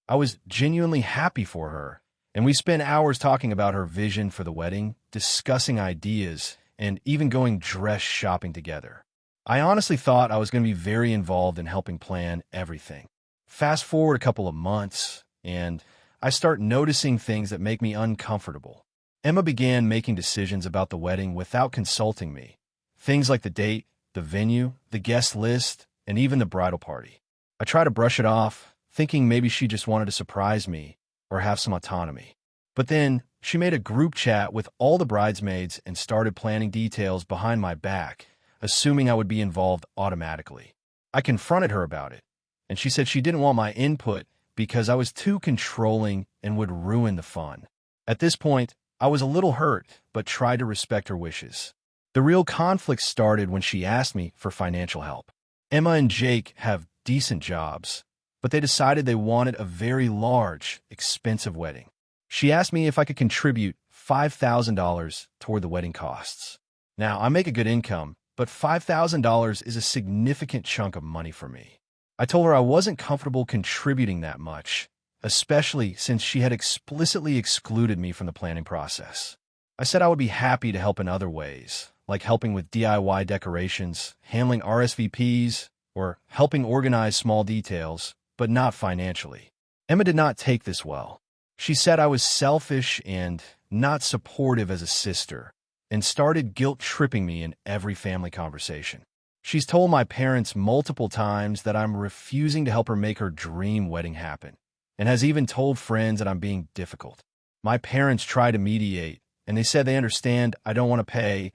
I was genuinely happy for her, and we spent hours talking about her vision for the wedding, discussing ideas, and even going dress shopping together. I honestly thought I was going to be very involved in helping plan everything. Fast forward a couple of months, and I start noticing things that make me uncomfortable. Emma began making decisions about the wedding without consulting me. Things like the date, the venue, the guest list, and even the bridal party. I try to brush it off, thinking maybe she just wanted to surprise me or have some autonomy. But then she made a group chat with all the bridesmaids and started planning details behind my back, assuming I would be involved automatically. I confronted her about it, and she said she didn't want my input because I was too controlling and would ruin the fun. At this point, I was a little hurt, but tried to respect her wishes. The real conflict started when she asked me for financial help. Emma and Jake have decent jobs, but they decided they wanted a very large, expensive wedding. She asked me if I could contribute $5,000 toward the wedding costs. Now, I make a good income, but $5,000 is a significant chunk of money for me. I told her I wasn't comfortable contributing that much, especially since she had explicitly excluded me from the planning process. I said I would be happy to help in other ways, like helping with DIY decorations, handling RSVPs, or helping organize small details, but not financially. Emma did not take this well. She said I was selfish and not supportive as a sister, and started guilt-tripping me in every family conversation. She's told my parents multiple times that I'm refusing to help her make her dream wedding happen, and has even told friends that I'm being difficult. My parents try to mediate, and they said they understand I don't want to pay,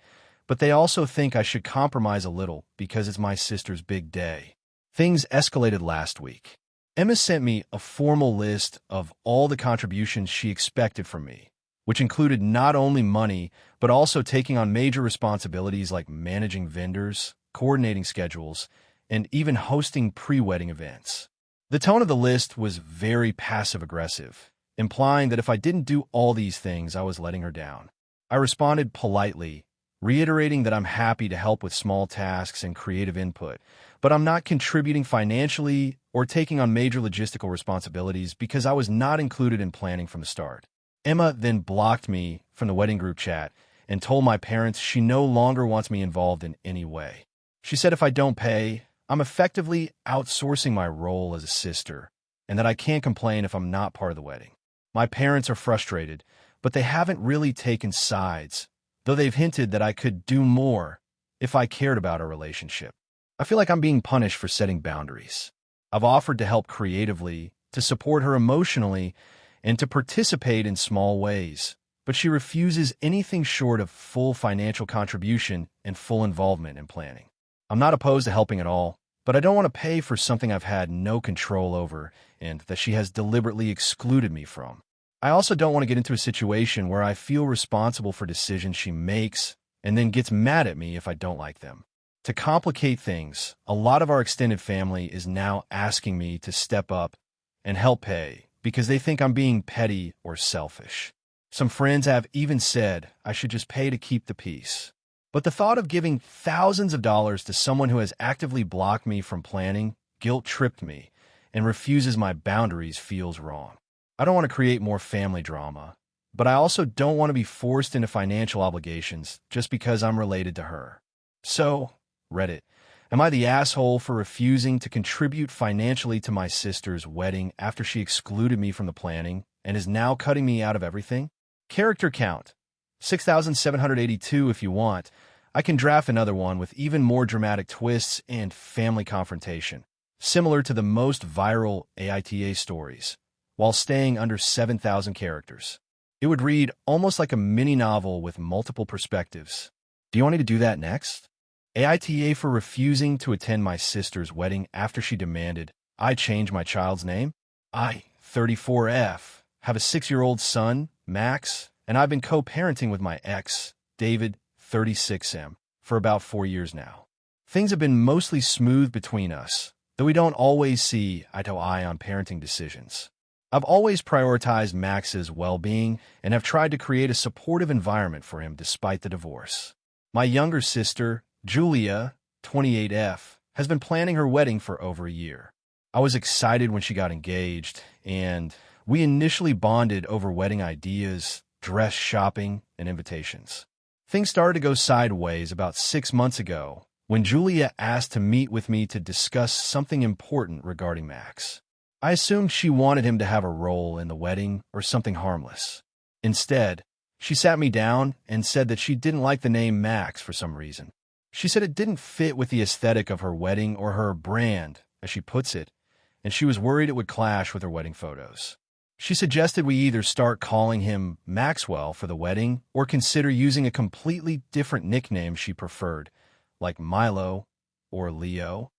but they also think I should compromise a little because it's my sister's big day. Things escalated last week. Emma sent me a formal list of all the contributions she expected from me, which included not only money, but also taking on major responsibilities like managing vendors, coordinating schedules, and even hosting pre-wedding events. The tone of the list was very passive-aggressive, implying that if I didn't do all these things, I was letting her down. I responded politely, reiterating that I'm happy to help with small tasks and creative input, but I'm not contributing financially or taking on major logistical responsibilities because I was not included in planning from the start. Emma then blocked me from the wedding group chat and told my parents she no longer wants me involved in any way. She said if I don't pay, I'm effectively outsourcing my role as a sister, and that I can't complain if I'm not part of the wedding. My parents are frustrated, but they haven't really taken sides, though they've hinted that I could do more if I cared about our relationship. I feel like I'm being punished for setting boundaries. I've offered to help creatively, to support her emotionally, and to participate in small ways, but she refuses anything short of full financial contribution and full involvement in planning. I'm not opposed to helping at all, but I don't want to pay for something I've had no control over and that she has deliberately excluded me from. I also don't want to get into a situation where I feel responsible for decisions she makes and then gets mad at me if I don't like them. To complicate things, a lot of our extended family is now asking me to step up and help pay because they think I'm being petty or selfish. Some friends have even said I should just pay to keep the peace. But the thought of giving thousands of dollars to someone who has actively blocked me from planning, guilt-tripped me, and refuses my boundaries feels wrong. I don't want to create more family drama, but I also don't want to be forced into financial obligations just because I'm related to her. So, Reddit, am I the asshole for refusing to contribute financially to my sister's wedding after she excluded me from the planning and is now cutting me out of everything? Character count, 6,782 if you want. I can draft another one with even more dramatic twists and family confrontation, similar to the most viral AITA stories, while staying under 7,000 characters. It would read almost like a mini novel with multiple perspectives. Do you want me to do that next? AITA for refusing to attend my sister's wedding after she demanded I change my child's name? I, 34F, have a 6-year-old son, Max, and I've been co-parenting with my ex, David, 36M, for about 4 years now. Things have been mostly smooth between us, though we don't always see eye to eye on parenting decisions. I've always prioritized Max's well-being and have tried to create a supportive environment for him despite the divorce. My younger sister, Julia, 28F, has been planning her wedding for over a year. I was excited when she got engaged, and we initially bonded over wedding ideas, dress shopping, and invitations. Things started to go sideways about 6 months ago when Julia asked to meet with me to discuss something important regarding Max. I assumed she wanted him to have a role in the wedding or something harmless. Instead, she sat me down and said that she didn't like the name Max for some reason. She said it didn't fit with the aesthetic of her wedding or her brand, as she puts it, and she was worried it would clash with her wedding photos. She suggested we either start calling him Maxwell for the wedding or consider using a completely different nickname she preferred, like Milo or Leo.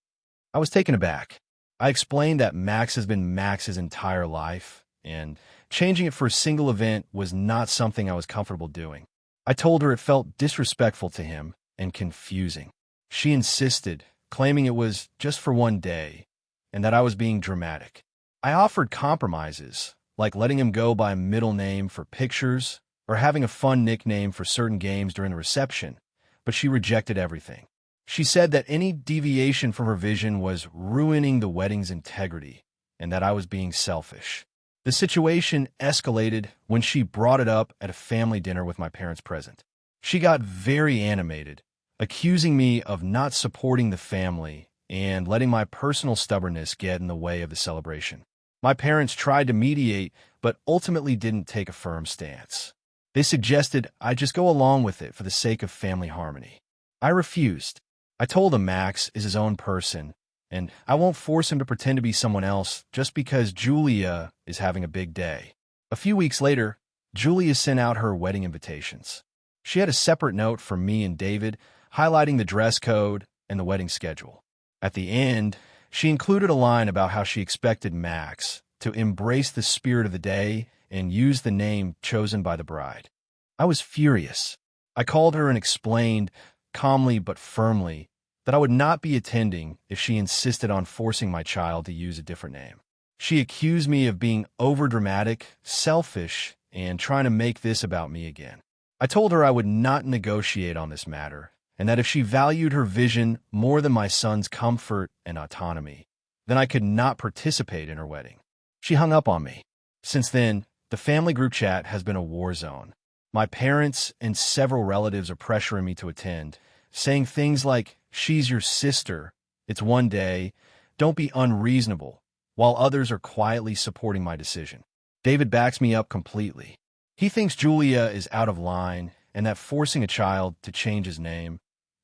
I was taken aback. I explained that Max has been Max his entire life, and changing it for a single event was not something I was comfortable doing. I told her it felt disrespectful to him and confusing. She insisted, claiming it was just for one day, and that I was being dramatic. I offered compromises, like letting him go by a middle name for pictures or having a fun nickname for certain games during the reception, but she rejected everything. She said that any deviation from her vision was ruining the wedding's integrity and that I was being selfish. The situation escalated when she brought it up at a family dinner with my parents present. She got very animated, accusing me of not supporting the family and letting my personal stubbornness get in the way of the celebration. My parents tried to mediate, but ultimately didn't take a firm stance. They suggested I just go along with it for the sake of family harmony. I refused. I told him Max is his own person, and I won't force him to pretend to be someone else just because Julia is having a big day. A few weeks later, Julia sent out her wedding invitations. She had a separate note for me and David, highlighting the dress code and the wedding schedule. At the end, she included a line about how she expected Max to embrace the spirit of the day and use the name chosen by the bride. I was furious. I called her and explained, calmly but firmly, that I would not be attending if she insisted on forcing my child to use a different name. She accused me of being overdramatic, selfish, and trying to make this about me again. I told her I would not negotiate on this matter, and that if she valued her vision more than my son's comfort and autonomy, then I could not participate in her wedding. She hung up on me. Since then, the family group chat has been a war zone. My parents and several relatives are pressuring me to attend, saying things like, "She's your sister, it's one day, don't be unreasonable," while others are quietly supporting my decision. David backs me up completely. He thinks Julia is out of line and that forcing a child to change his name,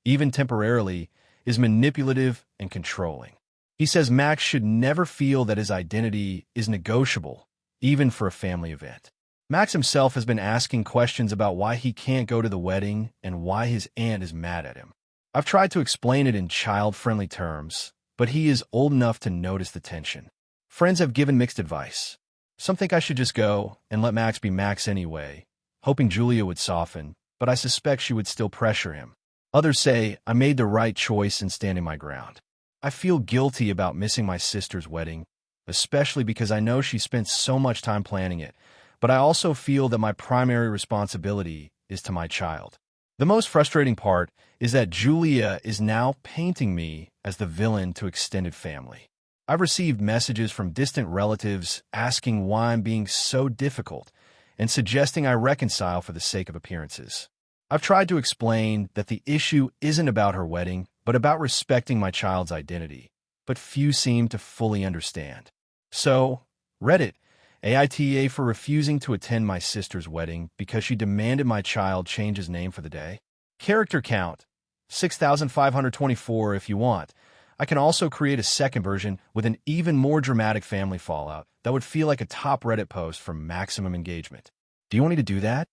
even temporarily, is manipulative and controlling. He says Max should never feel that his identity is negotiable, even for a family event. Max himself has been asking questions about why he can't go to the wedding and why his aunt is mad at him. I've tried to explain it in child-friendly terms, but he is old enough to notice the tension. Friends have given mixed advice. Some think I should just go and let Max be Max anyway, hoping Julia would soften, but I suspect she would still pressure him. Others say I made the right choice in standing my ground. I feel guilty about missing my sister's wedding, especially because I know she spent so much time planning it, but I also feel that my primary responsibility is to my child. The most frustrating part is that Julia is now painting me as the villain to extended family. I've received messages from distant relatives asking why I'm being so difficult and suggesting I reconcile for the sake of appearances. I've tried to explain that the issue isn't about her wedding, but about respecting my child's identity, but few seem to fully understand. So, Reddit, AITA for refusing to attend my sister's wedding because she demanded my child change his name for the day. Character count, 6,524 if you want. I can also create a second version with an even more dramatic family fallout that would feel like a top Reddit post for maximum engagement. Do you want me to do that?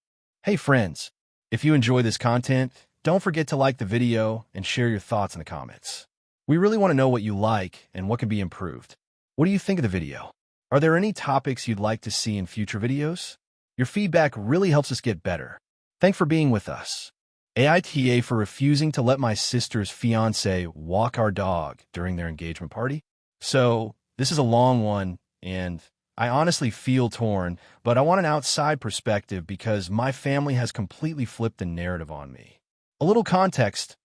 Hey friends, if you enjoy this content, don't forget to like the video and share your thoughts in the comments. We really want to know what you like and what can be improved. What do you think of the video? Are there any topics you'd like to see in future videos? Your feedback really helps us get better. Thanks for being with us. AITA for refusing to let my sister's fiancé walk our dog during their engagement party. So, this is a long one, and I honestly feel torn, but I want an outside perspective because my family has completely flipped the narrative on me. A little context.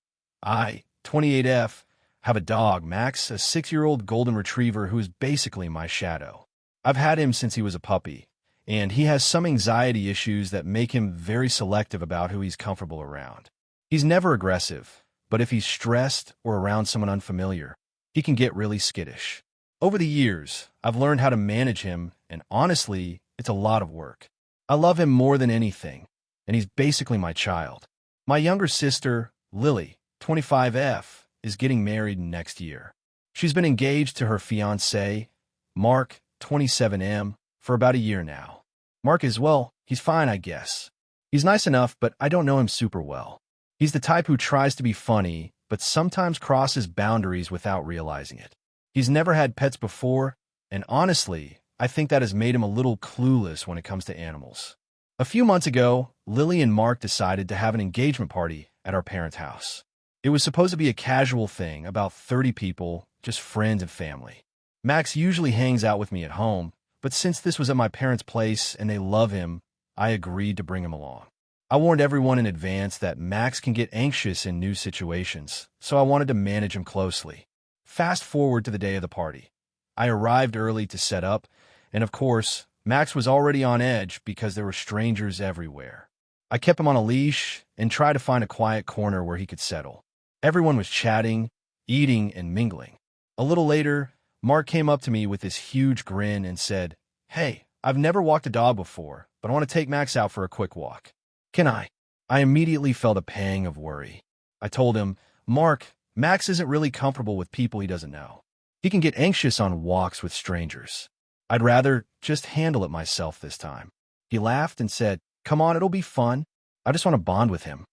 I, 28F, have a dog, Max, a 6-year-old golden retriever who is basically my shadow. I've had him since he was a puppy, and he has some anxiety issues that make him very selective about who he's comfortable around. He's never aggressive, but if he's stressed or around someone unfamiliar, he can get really skittish. Over the years, I've learned how to manage him, and honestly, it's a lot of work. I love him more than anything, and he's basically my child. My younger sister, Lily, 25F, is getting married next year. She's been engaged to her fiancé, Mark, 27M, for about a year now. Mark is, well, he's fine, I guess. He's nice enough, but I don't know him super well. He's the type who tries to be funny, but sometimes crosses boundaries without realizing it. He's never had pets before, and honestly, I think that has made him a little clueless when it comes to animals. A few months ago, Lily and Mark decided to have an engagement party at our parents' house. It was supposed to be a casual thing, about 30 people, just friends and family. Max usually hangs out with me at home, but since this was at my parents' place and they love him, I agreed to bring him along. I warned everyone in advance that Max can get anxious in new situations, so I wanted to manage him closely. Fast forward to the day of the party. I arrived early to set up, and of course, Max was already on edge because there were strangers everywhere. I kept him on a leash and tried to find a quiet corner where he could settle. Everyone was chatting, eating, and mingling. A little later, Mark came up to me with this huge grin and said, "Hey, I've never walked a dog before, but I want to take Max out for a quick walk. Can I?" I immediately felt a pang of worry. I told him, "Mark, Max isn't really comfortable with people he doesn't know. He can get anxious on walks with strangers. I'd rather just handle it myself this time." He laughed and said, "Come on, it'll be fun. I just want to bond with him."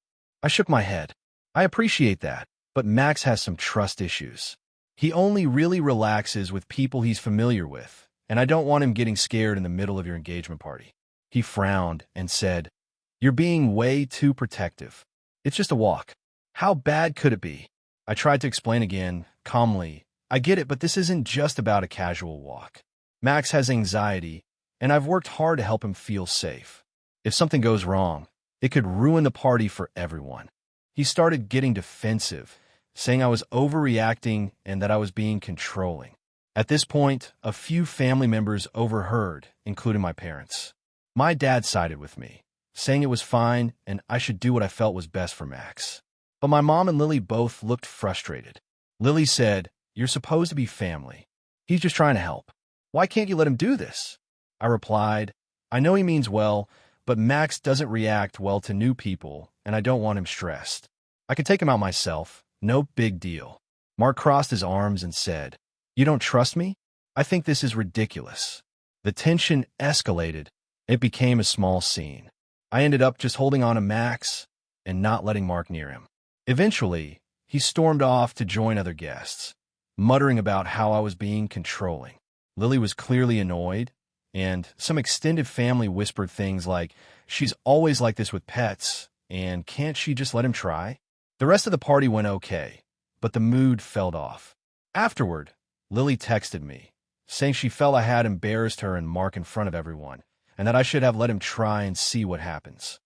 I shook my head. I appreciate that, but Max has some trust issues. He only really relaxes with people he's familiar with, and I don't want him getting scared in the middle of your engagement party. He frowned and said, "You're being way too protective. It's just a walk. How bad could it be?" I tried to explain again, calmly. "I get it, but this isn't just about a casual walk. Max has anxiety, and I've worked hard to help him feel safe. If something goes wrong, it could ruin the party for everyone." He started getting defensive, saying I was overreacting and that I was being controlling. At this point, a few family members overheard, including my parents. My dad sided with me, saying it was fine and I should do what I felt was best for Max. But my mom and Lily both looked frustrated. Lily said, "You're supposed to be family. He's just trying to help. Why can't you let him do this?" I replied, "I know he means well, but Max doesn't react well to new people, and I don't want him stressed. I could take him out myself. No big deal." Mark crossed his arms and said, "You don't trust me? I think this is ridiculous." The tension escalated. It became a small scene. I ended up just holding on to Max and not letting Mark near him. Eventually, he stormed off to join other guests, muttering about how I was being controlling. Lily was clearly annoyed, and some extended family whispered things like, "She's always like this with pets, and can't she just let him try?" The rest of the party went okay, but the mood fell off. Afterward, Lily texted me, saying she felt I had embarrassed her and Mark in front of everyone, and that I should have let him try and see what happens.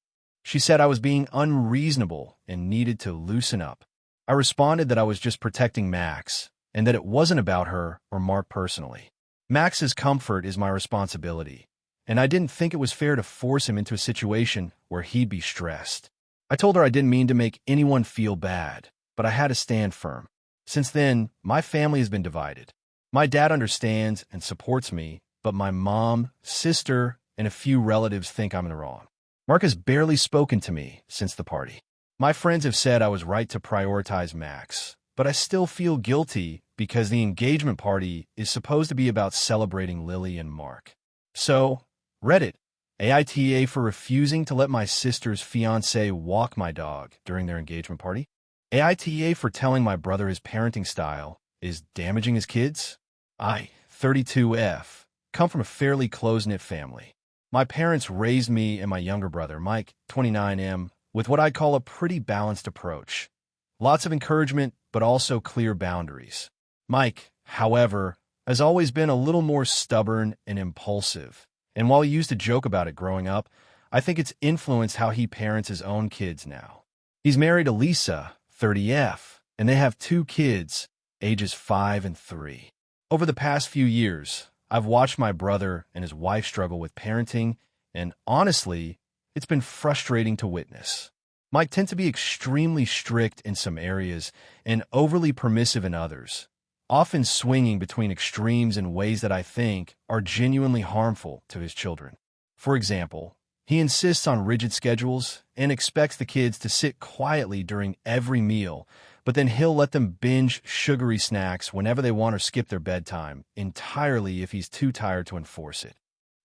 She said I was being unreasonable and needed to loosen up. I responded that I was just protecting Max, and that it wasn't about her or Mark personally. Max's comfort is my responsibility, and I didn't think it was fair to force him into a situation where he'd be stressed. I told her I didn't mean to make anyone feel bad, but I had to stand firm. Since then, my family has been divided. My dad understands and supports me, but my mom, sister, and a few relatives think I'm in the wrong. Mark has barely spoken to me since the party. My friends have said I was right to prioritize Max, but I still feel guilty because the engagement party is supposed to be about celebrating Lily and Mark. So, Reddit, AITA for refusing to let my sister's fiancé walk my dog during their engagement party. AITA for telling my brother his parenting style is damaging his kids. I, 32F, come from a fairly close-knit family. My parents raised me and my younger brother, Mike, 29M, with what I call a pretty balanced approach. Lots of encouragement, but also clear boundaries. Mike, however, has always been a little more stubborn and impulsive. And while he used to joke about it growing up, I think it's influenced how he parents his own kids now. He's married to Lisa, 30F, and they have 2 kids, ages 5 and 3. Over the past few years, I've watched my brother and his wife struggle with parenting, and honestly, it's been frustrating to witness. Mike tends to be extremely strict in some areas and overly permissive in others, often swinging between extremes in ways that I think are genuinely harmful to his children. For example, he insists on rigid schedules and expects the kids to sit quietly during every meal, but then he'll let them binge sugary snacks whenever they want or skip their bedtime, entirely if he's too tired to enforce it.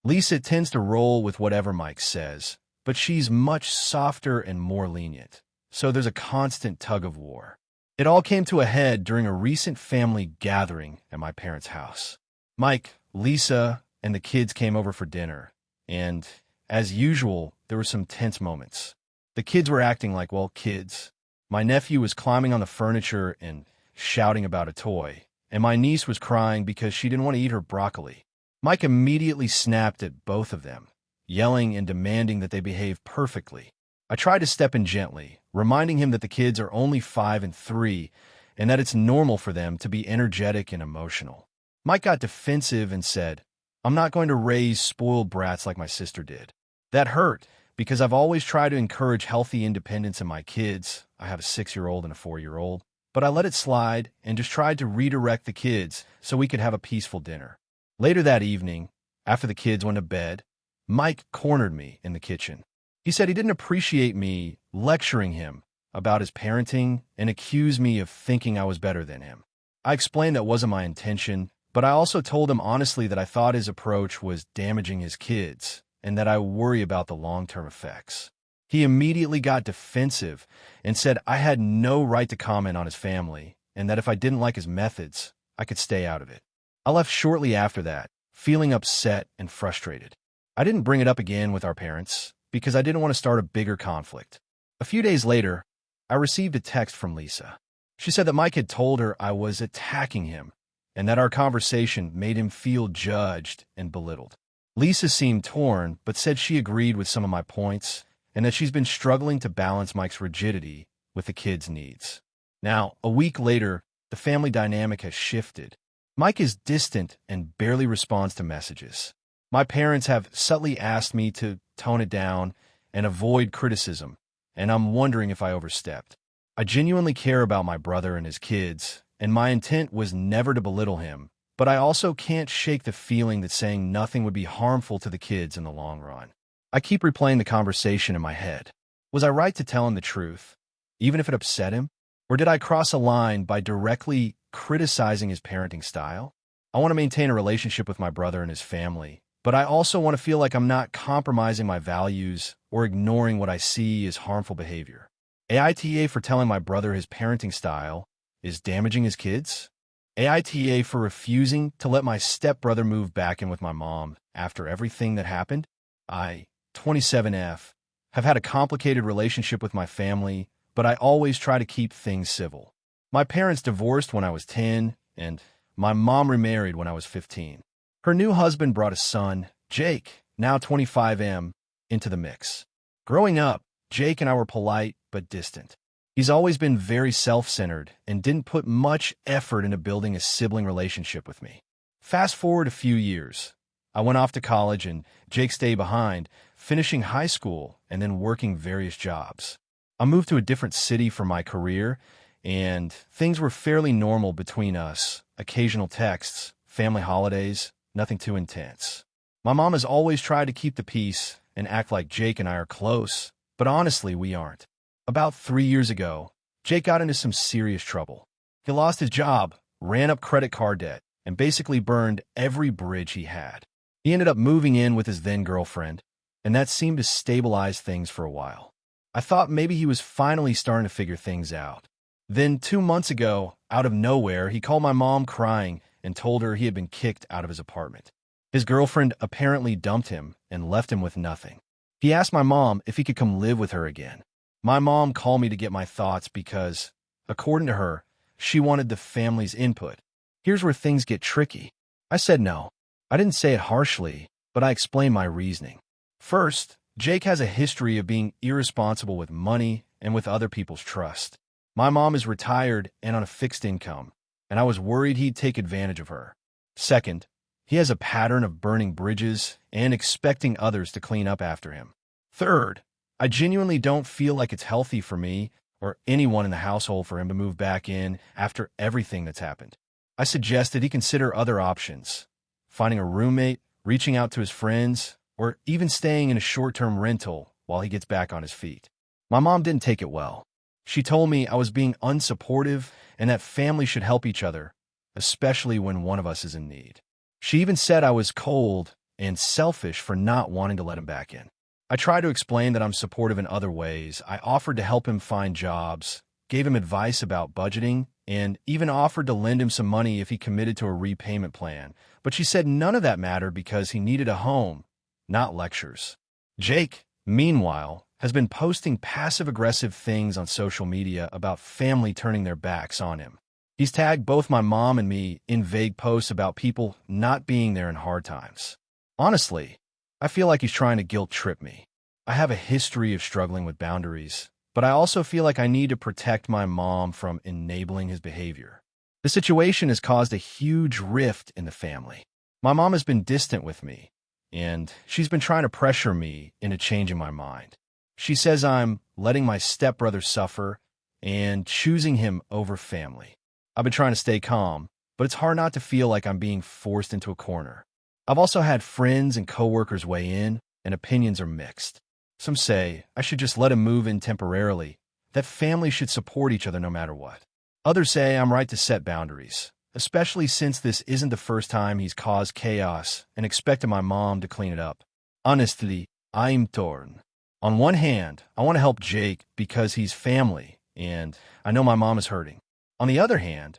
Lisa tends to roll with whatever Mike says, but she's much softer and more lenient, so there's a constant tug of war. It all came to a head during a recent family gathering at my parents' house. Mike, Lisa, and the kids came over for dinner, and as usual, there were some tense moments. The kids were acting like, well, kids. My nephew was climbing on the furniture and shouting about a toy, and my niece was crying because she didn't want to eat her broccoli. Mike immediately snapped at both of them, yelling and demanding that they behave perfectly. I tried to step in gently, reminding him that the kids are only 5 and 3 and that it's normal for them to be energetic and emotional. Mike got defensive and said, "I'm not going to raise spoiled brats like my sister did." That hurt because I've always tried to encourage healthy independence in my kids. I have a 6-year-old and a 4-year-old, but I let it slide and just tried to redirect the kids so we could have a peaceful dinner. Later that evening, after the kids went to bed, Mike cornered me in the kitchen. He said he didn't appreciate me lecturing him about his parenting and accused me of thinking I was better than him. I explained that wasn't my intention, but I also told him honestly that I thought his approach was damaging his kids and that I worry about the long-term effects. He immediately got defensive and said I had no right to comment on his family and that if I didn't like his methods, I could stay out of it. I left shortly after that, feeling upset and frustrated. I didn't bring it up again with our parents because I didn't want to start a bigger conflict. A few days later, I received a text from Lisa. She said that Mike had told her I was attacking him and that our conversation made him feel judged and belittled. Lisa seemed torn, but said she agreed with some of my points and that she's been struggling to balance Mike's rigidity with the kids' needs. Now, a week later, the family dynamic has shifted. Mike is distant and barely responds to messages. My parents have subtly asked me to tone it down and avoid criticism, and I'm wondering if I overstepped. I genuinely care about my brother and his kids, and my intent was never to belittle him, but I also can't shake the feeling that saying nothing would be harmful to the kids in the long run. I keep replaying the conversation in my head. Was I right to tell him the truth, even if it upset him? Or did I cross a line by directly criticizing his parenting style? I want to maintain a relationship with my brother and his family, but I also want to feel like I'm not compromising my values or ignoring what I see as harmful behavior. AITA for telling my brother his parenting style is damaging his kids? AITA for refusing to let my stepbrother move back in with my mom after everything that happened? I, 27F, have had a complicated relationship with my family, but I always try to keep things civil. My parents divorced when I was 10, and my mom remarried when I was 15. Her new husband brought a son, Jake, now 25M, into the mix. Growing up, Jake and I were polite but distant. He's always been very self-centered and didn't put much effort into building a sibling relationship with me. Fast forward a few years. I went off to college and Jake stayed behind, finishing high school and then working various jobs. I moved to a different city for my career, and things were fairly normal between us. Occasional texts, family holidays, nothing too intense. My mom has always tried to keep the peace and act like Jake and I are close, but honestly, we aren't. About 3 years ago, Jake got into some serious trouble. He lost his job, ran up credit card debt, and basically burned every bridge he had. He ended up moving in with his then-girlfriend, and that seemed to stabilize things for a while. I thought maybe he was finally starting to figure things out. Then 2 months ago, out of nowhere, he called my mom crying and told her he had been kicked out of his apartment. His girlfriend apparently dumped him and left him with nothing. He asked my mom if he could come live with her again. My mom called me to get my thoughts because, according to her, she wanted the family's input. Here's where things get tricky. I said no. I didn't say it harshly, but I explained my reasoning. First, Jake has a history of being irresponsible with money and with other people's trust. My mom is retired and on a fixed income, and I was worried he'd take advantage of her. Second, he has a pattern of burning bridges and expecting others to clean up after him. Third, I genuinely don't feel like it's healthy for me or anyone in the household for him to move back in after everything that's happened. I suggested he consider other options, finding a roommate, reaching out to his friends, or even staying in a short-term rental while he gets back on his feet. My mom didn't take it well. She told me I was being unsupportive and that families should help each other, especially when one of us is in need. She even said I was cold and selfish for not wanting to let him back in. I tried to explain that I'm supportive in other ways. I offered to help him find jobs, gave him advice about budgeting, and even offered to lend him some money if he committed to a repayment plan. But she said none of that mattered because he needed a home, not lectures. Jake, meanwhile, has been posting passive-aggressive things on social media about family turning their backs on him. He's tagged both my mom and me in vague posts about people not being there in hard times. Honestly, I feel like he's trying to guilt-trip me. I have a history of struggling with boundaries, but I also feel like I need to protect my mom from enabling his behavior. The situation has caused a huge rift in the family. My mom has been distant with me, and she's been trying to pressure me into changing my mind. She says I'm letting my stepbrother suffer and choosing him over family. I've been trying to stay calm, but it's hard not to feel like I'm being forced into a corner. I've also had friends and coworkers weigh in, and opinions are mixed. Some say I should just let him move in temporarily, that families should support each other no matter what. Others say I'm right to set boundaries, especially since this isn't the first time he's caused chaos and expected my mom to clean it up. Honestly, I'm torn. On one hand, I want to help Jake because he's family, and I know my mom is hurting. On the other hand,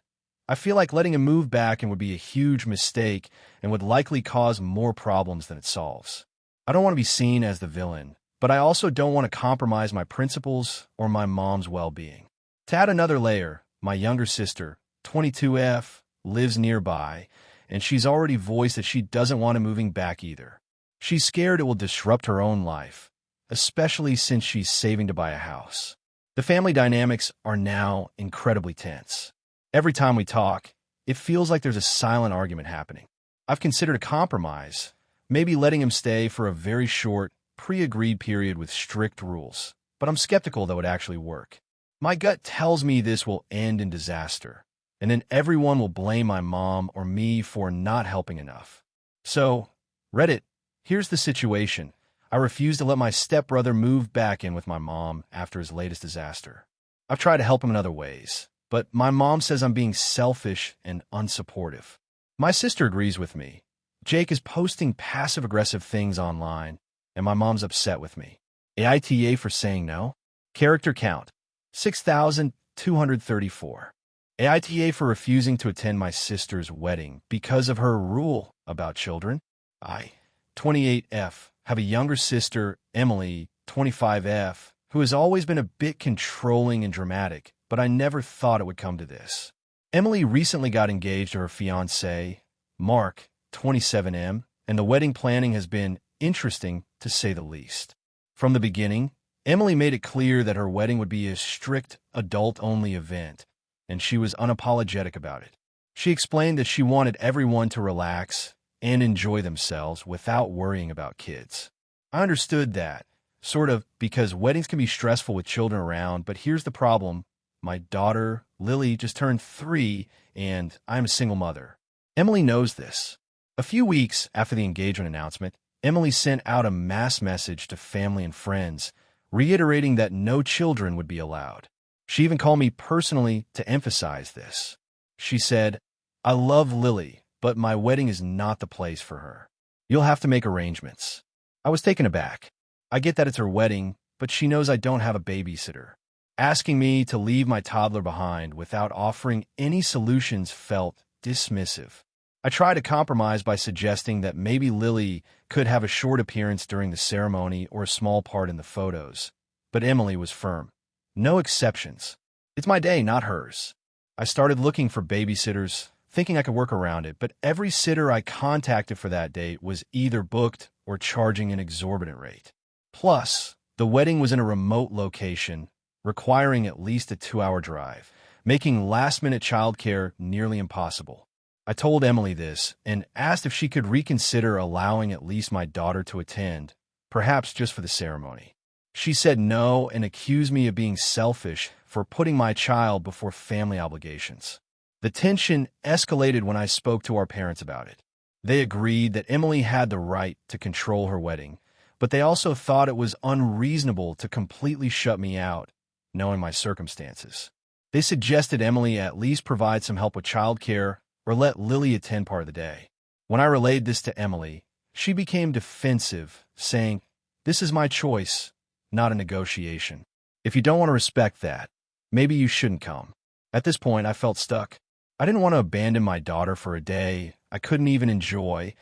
I feel like letting him move back would be a huge mistake and would likely cause more problems than it solves. I don't want to be seen as the villain, but I also don't want to compromise my principles or my mom's well-being. To add another layer, my younger sister, 22F, lives nearby, and she's already voiced that she doesn't want him moving back either. She's scared it will disrupt her own life, especially since she's saving to buy a house. The family dynamics are now incredibly tense. Every time we talk, it feels like there's a silent argument happening. I've considered a compromise, maybe letting him stay for a very short, pre-agreed period with strict rules, but I'm skeptical that would actually work. My gut tells me this will end in disaster, and then everyone will blame my mom or me for not helping enough. So, Reddit, here's the situation. I refuse to let my stepbrother move back in with my mom after his latest disaster. I've tried to help him in other ways, but my mom says I'm being selfish and unsupportive. My sister agrees with me. Jake is posting passive-aggressive things online, and my mom's upset with me. AITA for saying no. Character count, 6,234. AITA for refusing to attend my sister's wedding because of her rule about children. I, 28F, have a younger sister, Emily, 25F, who has always been a bit controlling and dramatic, but I never thought it would come to this. Emily recently got engaged to her fiancé, Mark, 27M, and the wedding planning has been interesting, to say the least. From the beginning, Emily made it clear that her wedding would be a strict, adult-only event, and she was unapologetic about it. She explained that she wanted everyone to relax and enjoy themselves without worrying about kids. I understood that, sort of, because weddings can be stressful with children around, but here's the problem. My daughter, Lily, just turned 3, and I'm a single mother. Emily knows this. A few weeks after the engagement announcement, Emily sent out a mass message to family and friends, reiterating that no children would be allowed. She even called me personally to emphasize this. She said, "I love Lily, but my wedding is not the place for her. You'll have to make arrangements." I was taken aback. I get that it's her wedding, but she knows I don't have a babysitter. Asking me to leave my toddler behind without offering any solutions felt dismissive. I tried to compromise by suggesting that maybe Lily could have a short appearance during the ceremony or a small part in the photos, but Emily was firm. No exceptions. It's my day, not hers. I started looking for babysitters, thinking I could work around it, but every sitter I contacted for that date was either booked or charging an exorbitant rate. Plus, the wedding was in a remote location, requiring at least a 2-hour drive, making last-minute childcare nearly impossible. I told Emily this and asked if she could reconsider allowing at least my daughter to attend, perhaps just for the ceremony. She said no and accused me of being selfish for putting my child before family obligations. The tension escalated when I spoke to our parents about it. They agreed that Emily had the right to control her wedding, but they also thought it was unreasonable to completely shut me out, knowing my circumstances. They suggested Emily at least provide some help with childcare or let Lily attend part of the day. When I relayed this to Emily, she became defensive, saying, "This is my choice, not a negotiation. If you don't want to respect that, maybe you shouldn't come. At this point, I felt stuck. I didn't want to abandon my daughter for a day I couldn't even enjoy,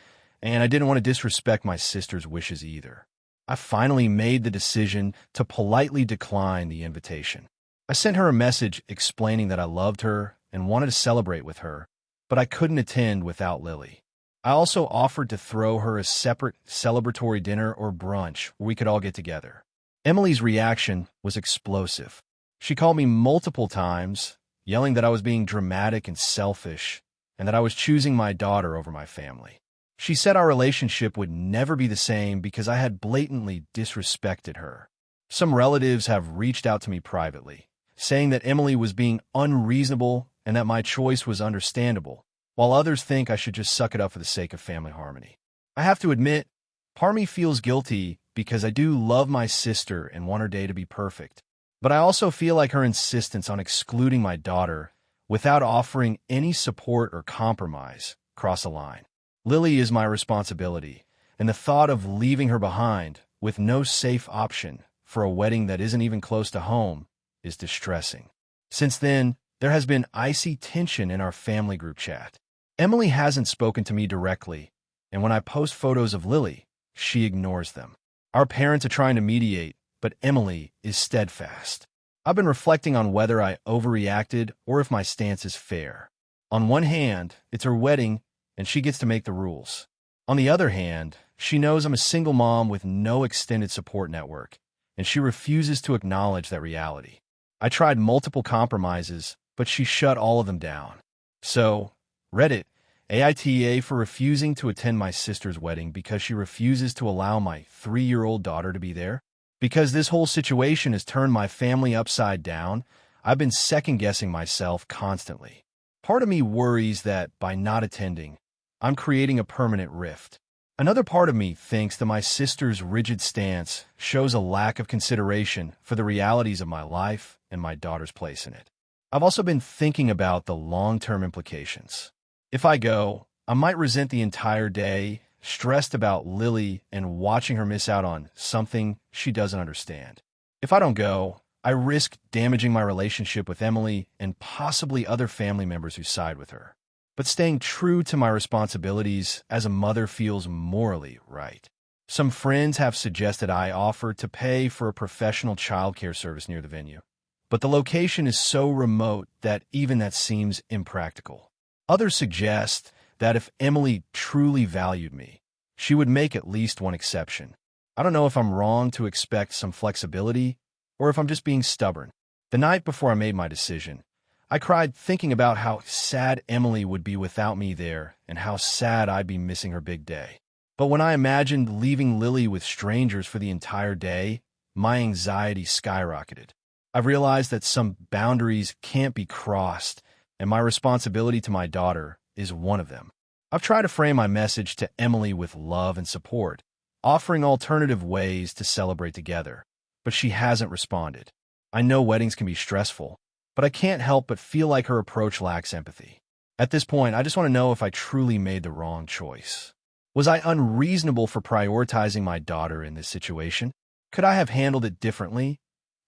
and I didn't want to disrespect my sister's wishes either. I finally made the decision to politely decline the invitation. I sent her a message explaining that I loved her and wanted to celebrate with her, but I couldn't attend without Lily. I also offered to throw her a separate celebratory dinner or brunch where we could all get together. Emily's reaction was explosive. She called me multiple times, yelling that I was being dramatic and selfish, and that I was choosing my daughter over my family. She said our relationship would never be the same because I had blatantly disrespected her. Some relatives have reached out to me privately, saying that Emily was being unreasonable and that my choice was understandable, while others think I should just suck it up for the sake of family harmony. I have to admit, part of me feels guilty because I do love my sister and want her day to be perfect. But I also feel like her insistence on excluding my daughter without offering any support or compromise cross a line. Lily is my responsibility, and the thought of leaving her behind with no safe option for a wedding that isn't even close to home is distressing. Since then, there has been icy tension in our family group chat. Emily hasn't spoken to me directly, and when I post photos of Lily, she ignores them. Our parents are trying to mediate, but Emily is steadfast. I've been reflecting on whether I overreacted or if my stance is fair. On one hand, it's her wedding, and she gets to make the rules. On the other hand, she knows I'm a single mom with no extended support network, and she refuses to acknowledge that reality. I tried multiple compromises, but she shut all of them down. So, Reddit, AITA for refusing to attend my sister's wedding because she refuses to allow my 3-year-old daughter to be there. Because this whole situation has turned my family upside down, I've been second-guessing myself constantly. Part of me worries that by not attending, I'm creating a permanent rift. Another part of me thinks that my sister's rigid stance shows a lack of consideration for the realities of my life and my daughter's place in it. I've also been thinking about the long-term implications. If I go, I might resent the entire day, stressed about Lily and watching her miss out on something she doesn't understand. If I don't go, I risk damaging my relationship with Emily and possibly other family members who side with her. But staying true to my responsibilities as a mother feels morally right. Some friends have suggested I offer to pay for a professional childcare service near the venue, but the location is so remote that even that seems impractical. Others suggest that if Emily truly valued me, she would make at least one exception. I don't know if I'm wrong to expect some flexibility or if I'm just being stubborn. The night before I made my decision, I cried thinking about how sad Emily would be without me there and how sad I'd be missing her big day. But when I imagined leaving Lily with strangers for the entire day, my anxiety skyrocketed. I've realized that some boundaries can't be crossed, and my responsibility to my daughter is one of them. I've tried to frame my message to Emily with love and support, offering alternative ways to celebrate together, but she hasn't responded. I know weddings can be stressful, but I can't help but feel like her approach lacks empathy. At this point, I just want to know if I truly made the wrong choice. Was I unreasonable for prioritizing my daughter in this situation? Could I have handled it differently?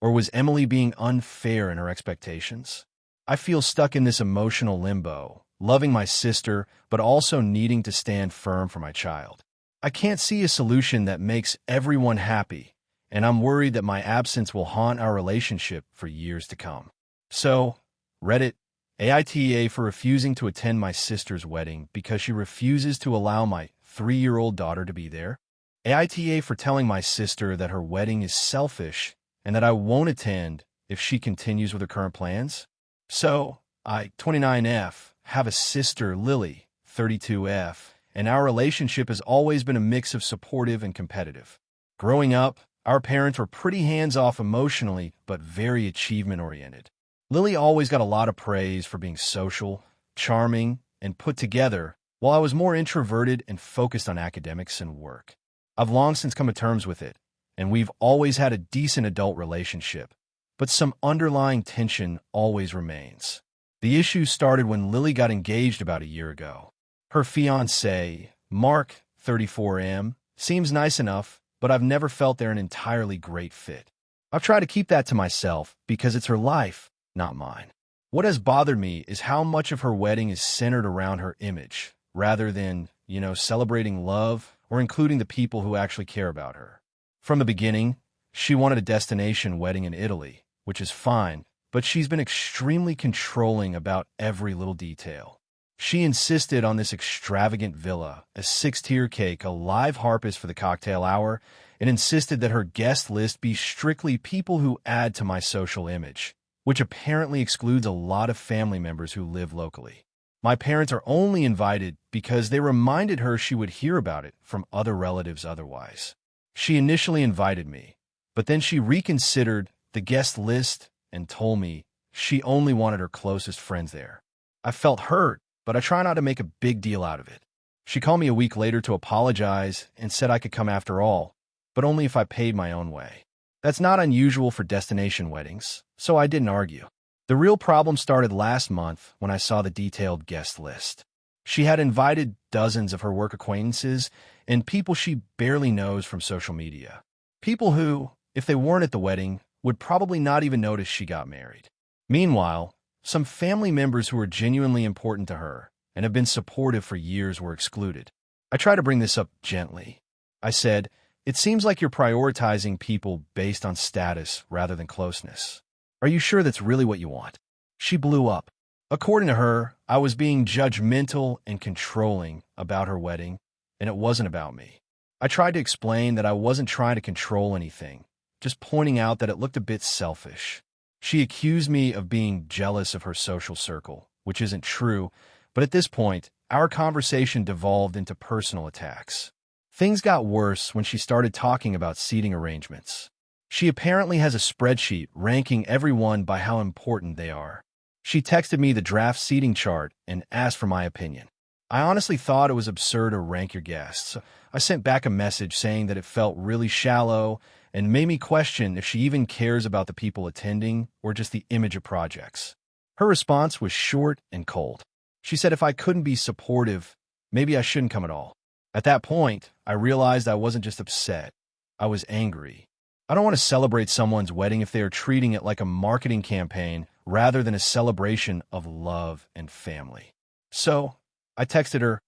Or was Emily being unfair in her expectations? I feel stuck in this emotional limbo, loving my sister, but also needing to stand firm for my child. I can't see a solution that makes everyone happy, and I'm worried that my absence will haunt our relationship for years to come. So, Reddit, AITA for refusing to attend my sister's wedding because she refuses to allow my 3-year-old daughter to be there. AITA for telling my sister that her wedding is selfish and that I won't attend if she continues with her current plans. So, I, 29F, have a sister, Lily, 32F, and our relationship has always been a mix of supportive and competitive. Growing up, our parents were pretty hands-off emotionally, but very achievement-oriented. Lily always got a lot of praise for being social, charming, and put together, while I was more introverted and focused on academics and work. I've long since come to terms with it, and we've always had a decent adult relationship, but some underlying tension always remains. The issue started when Lily got engaged about a year ago. Her fiancé, Mark, 34M, seems nice enough, but I've never felt they're an entirely great fit. I've tried to keep that to myself because it's her life, not mine. What has bothered me is how much of her wedding is centered around her image, rather than, celebrating love or including the people who actually care about her. From the beginning, she wanted a destination wedding in Italy, which is fine, but she's been extremely controlling about every little detail. She insisted on this extravagant villa, a 6-tier cake, a live harpist for the cocktail hour, and insisted that her guest list be strictly people who add to my social image, which apparently excludes a lot of family members who live locally. My parents are only invited because they reminded her she would hear about it from other relatives otherwise. She initially invited me, but then she reconsidered the guest list and told me she only wanted her closest friends there. I felt hurt, but I try not to make a big deal out of it. She called me a week later to apologize and said I could come after all, but only if I paid my own way. That's not unusual for destination weddings, so I didn't argue. The real problem started last month when I saw the detailed guest list. She had invited dozens of her work acquaintances and people she barely knows from social media. People who, if they weren't at the wedding, would probably not even notice she got married. Meanwhile, some family members who are genuinely important to her and have been supportive for years were excluded. I tried to bring this up gently. I said, "It seems like you're prioritizing people based on status rather than closeness. Are you sure that's really what you want?" She blew up. According to her, I was being judgmental and controlling about her wedding, and it wasn't about me. I tried to explain that I wasn't trying to control anything, just pointing out that it looked a bit selfish. She accused me of being jealous of her social circle, which isn't true, but at this point, our conversation devolved into personal attacks. Things got worse when she started talking about seating arrangements. She apparently has a spreadsheet ranking everyone by how important they are. She texted me the draft seating chart and asked for my opinion. I honestly thought it was absurd to rank your guests. I sent back a message saying that it felt really shallow and made me question if she even cares about the people attending or just the image of projects. Her response was short and cold. She said if I couldn't be supportive, maybe I shouldn't come at all. At that point, I realized I wasn't just upset. I was angry. I don't want to celebrate someone's wedding if they are treating it like a marketing campaign rather than a celebration of love and family. So, I texted her,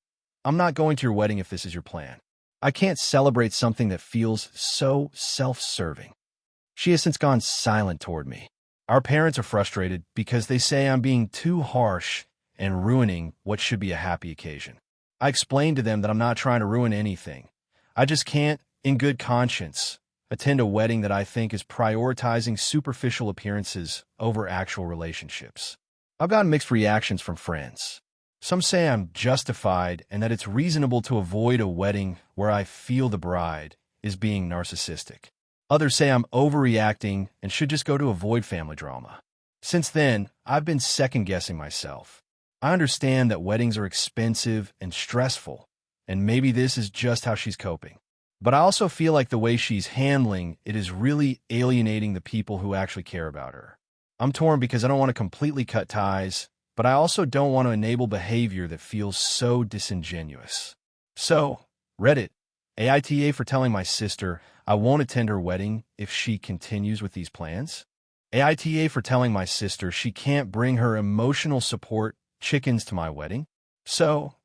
"I'm not going to your wedding if this is your plan. I can't celebrate something that feels so self-serving." She has since gone silent toward me. Our parents are frustrated because they say I'm being too harsh and ruining what should be a happy occasion. I explained to them that I'm not trying to ruin anything. I just can't, in good conscience, attend a wedding that I think is prioritizing superficial appearances over actual relationships. I've gotten mixed reactions from friends. Some say I'm justified and that it's reasonable to avoid a wedding where I feel the bride is being narcissistic. Others say I'm overreacting and should just go to avoid family drama. Since then, I've been second-guessing myself. I understand that weddings are expensive and stressful, and maybe this is just how she's coping. But I also feel like the way she's handling it is really alienating the people who actually care about her. I'm torn because I don't want to completely cut ties, but I also don't want to enable behavior that feels so disingenuous. So, Reddit, AITA for telling my sister I won't attend her wedding if she continues with these plans. AITA for telling my sister she can't bring her emotional support chickens to my wedding. So,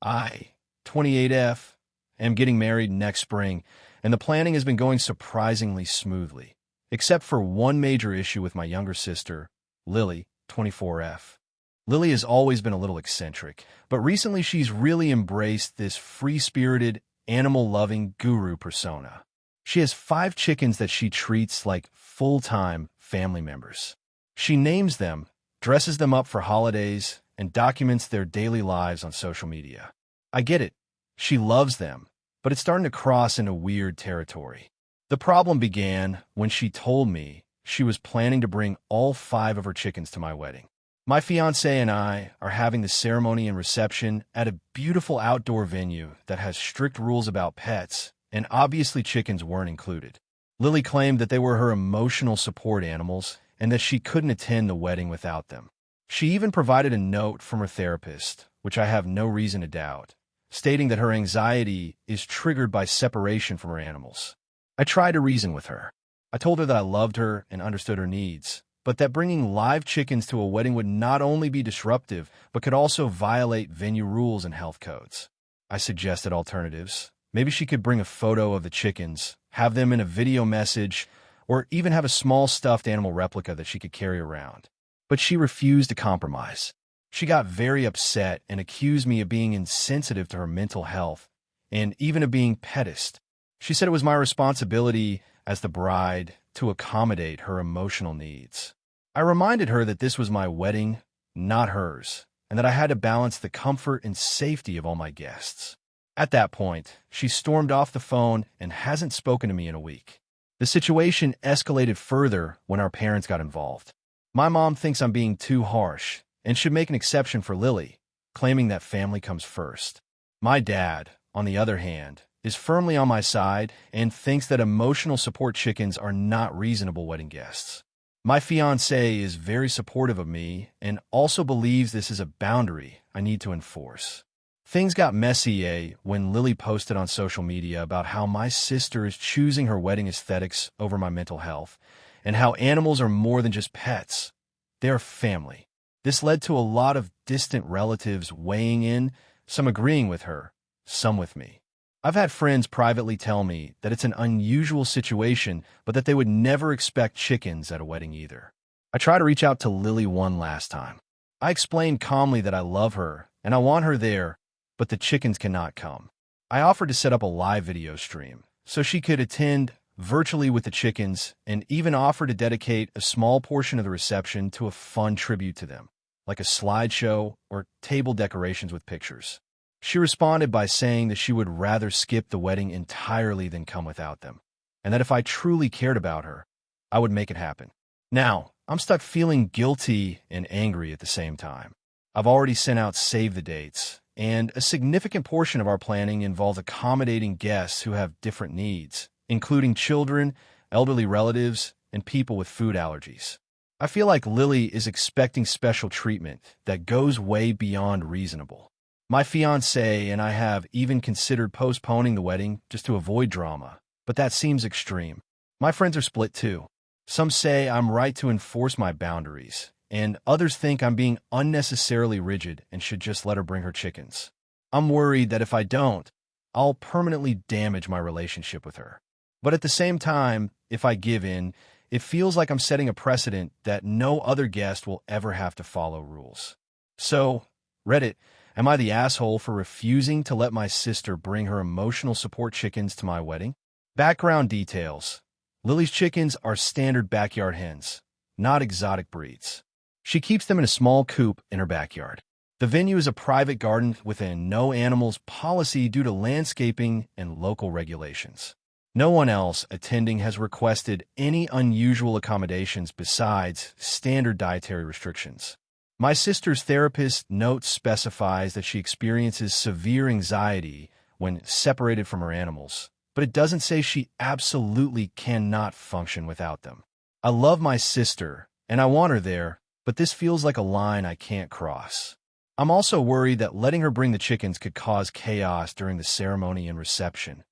I, 28F, am getting married next spring, and the planning has been going surprisingly smoothly, except for one major issue with my younger sister, Lily, 24F. Lily has always been a little eccentric, but recently she's really embraced this free-spirited, animal-loving guru persona. She has 5 chickens that she treats like full-time family members. She names them, dresses them up for holidays, and documents their daily lives on social media. I get it. She loves them, but it's starting to cross into weird territory. The problem began when she told me she was planning to bring all 5 of her chickens to my wedding. My fiancé and I are having the ceremony and reception at a beautiful outdoor venue that has strict rules about pets, and obviously chickens weren't included. Lily claimed that they were her emotional support animals and that she couldn't attend the wedding without them. She even provided a note from her therapist, which I have no reason to doubt, stating that her anxiety is triggered by separation from her animals. I tried to reason with her. I told her that I loved her and understood her needs, but that bringing live chickens to a wedding would not only be disruptive, but could also violate venue rules and health codes. I suggested alternatives. Maybe she could bring a photo of the chickens, have them in a video message, or even have a small stuffed animal replica that she could carry around. But she refused to compromise. She got very upset and accused me of being insensitive to her mental health and even of being pedest. She said it was my responsibility as the bride to accommodate her emotional needs. I reminded her that this was my wedding, not hers, and that I had to balance the comfort and safety of all my guests. At that point, she stormed off the phone and hasn't spoken to me in a week. The situation escalated further when our parents got involved. My mom thinks I'm being too harsh and should make an exception for Lily, claiming that family comes first. My dad, on the other hand, is firmly on my side and thinks that emotional support chickens are not reasonable wedding guests. My fiancé is very supportive of me and also believes this is a boundary I need to enforce. Things got messy when Lily posted on social media about how my sister is choosing her wedding aesthetics over my mental health and how animals are more than just pets. They're family. This led to a lot of distant relatives weighing in, some agreeing with her, some with me. I've had friends privately tell me that it's an unusual situation, but that they would never expect chickens at a wedding either. I tried to reach out to Lily one last time. I explained calmly that I love her and I want her there, but the chickens cannot come. I offered to set up a live video stream so she could attend virtually with the chickens, and even offered to dedicate a small portion of the reception to a fun tribute to them, like a slideshow or table decorations with pictures. She responded by saying that she would rather skip the wedding entirely than come without them, and that if I truly cared about her, I would make it happen. Now, I'm stuck feeling guilty and angry at the same time. I've already sent out save the dates, and a significant portion of our planning involves accommodating guests who have different needs, including children, elderly relatives, and people with food allergies. I feel like Lily is expecting special treatment that goes way beyond reasonable. My fiancé and I have even considered postponing the wedding just to avoid drama, but that seems extreme. My friends are split too. Some say I'm right to enforce my boundaries, and others think I'm being unnecessarily rigid and should just let her bring her chickens. I'm worried that if I don't, I'll permanently damage my relationship with her. But at the same time, if I give in, it feels like I'm setting a precedent that no other guest will ever have to follow rules. So, Reddit, am I the asshole for refusing to let my sister bring her emotional support chickens to my wedding? Background details. Lily's chickens are standard backyard hens, not exotic breeds. She keeps them in a small coop in her backyard. The venue is a private garden with a no animals policy due to landscaping and local regulations. No one else attending has requested any unusual accommodations besides standard dietary restrictions. My sister's therapist note specifies that she experiences severe anxiety when separated from her animals, but it doesn't say she absolutely cannot function without them. I love my sister, and I want her there, but this feels like a line I can't cross. I'm also worried that letting her bring the chickens could cause chaos during the ceremony and reception.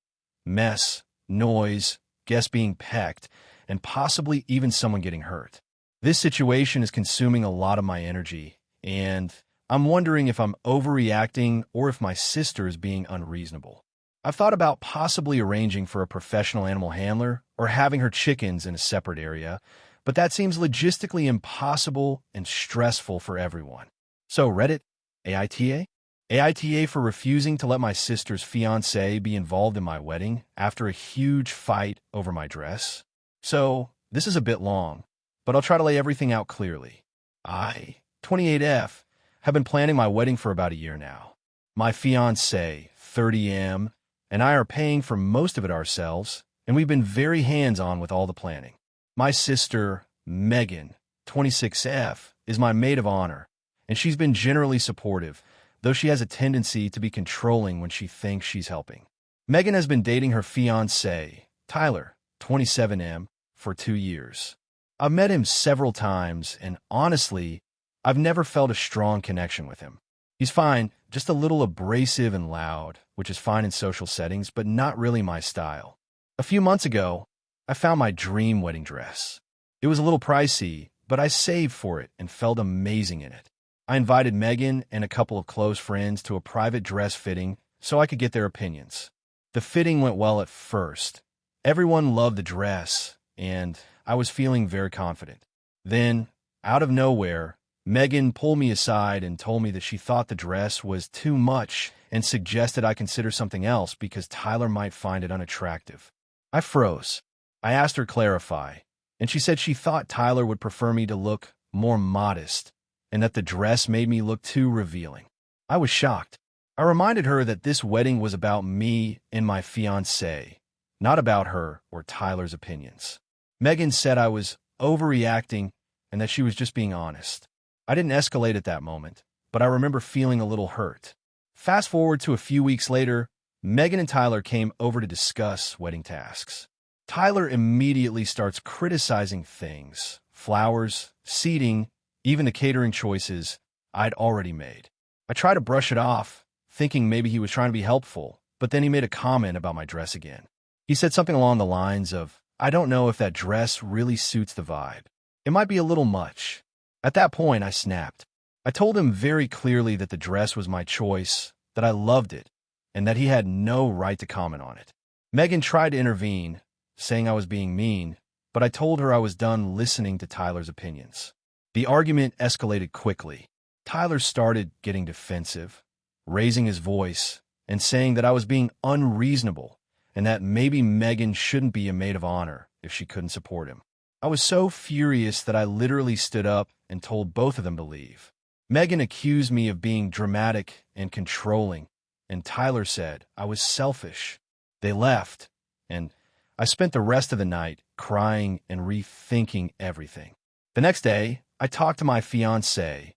Mess, noise, guests being pecked, and possibly even someone getting hurt. This situation is consuming a lot of my energy, and I'm wondering if I'm overreacting or if my sister is being unreasonable. I've thought about possibly arranging for a professional animal handler or having her chickens in a separate area, but that seems logistically impossible and stressful for everyone. So Reddit, AITA? AITA for refusing to let my sister's fiancé be involved in my wedding after a huge fight over my dress. So, this is a bit long, but I'll try to lay everything out clearly. I, 28F, have been planning my wedding for about a year now. My fiancé, 30M, and I are paying for most of it ourselves, and we've been very hands-on with all the planning. My sister, Megan, 26F, is my maid of honor, and she's been generally supportive, though she has a tendency to be controlling when she thinks she's helping. Megan has been dating her fiancé, Tyler, 27M, for 2 years. I've met him several times, and honestly, I've never felt a strong connection with him. He's fine, just a little abrasive and loud, which is fine in social settings, but not really my style. A few months ago, I found my dream wedding dress. It was a little pricey, but I saved for it and felt amazing in it. I invited Megan and a couple of close friends to a private dress fitting so I could get their opinions. The fitting went well at first. Everyone loved the dress, and I was feeling very confident. Then, out of nowhere, Megan pulled me aside and told me that she thought the dress was too much and suggested I consider something else because Tyler might find it unattractive. I froze. I asked her to clarify, and she said she thought Tyler would prefer me to look more modest and that the dress made me look too revealing. I was shocked. I reminded her that this wedding was about me and my fiancé, not about her or Tyler's opinions. Megan said I was overreacting and that she was just being honest. I didn't escalate at that moment, but I remember feeling a little hurt. Fast forward to a few weeks later, Megan and Tyler came over to discuss wedding tasks. Tyler immediately starts criticizing things, flowers, seating, even the catering choices I'd already made. I tried to brush it off, thinking maybe he was trying to be helpful, but then he made a comment about my dress again. He said something along the lines of, "I don't know if that dress really suits the vibe. It might be a little much." At that point, I snapped. I told him very clearly that the dress was my choice, that I loved it, and that he had no right to comment on it. Megan tried to intervene, saying I was being mean, but I told her I was done listening to Tyler's opinions. The argument escalated quickly. Tyler started getting defensive, raising his voice, and saying that I was being unreasonable and that maybe Megan shouldn't be a maid of honor if she couldn't support him. I was so furious that I literally stood up and told both of them to leave. Megan accused me of being dramatic and controlling, and Tyler said I was selfish. They left, and I spent the rest of the night crying and rethinking everything. The next day, I talked to my fiancé,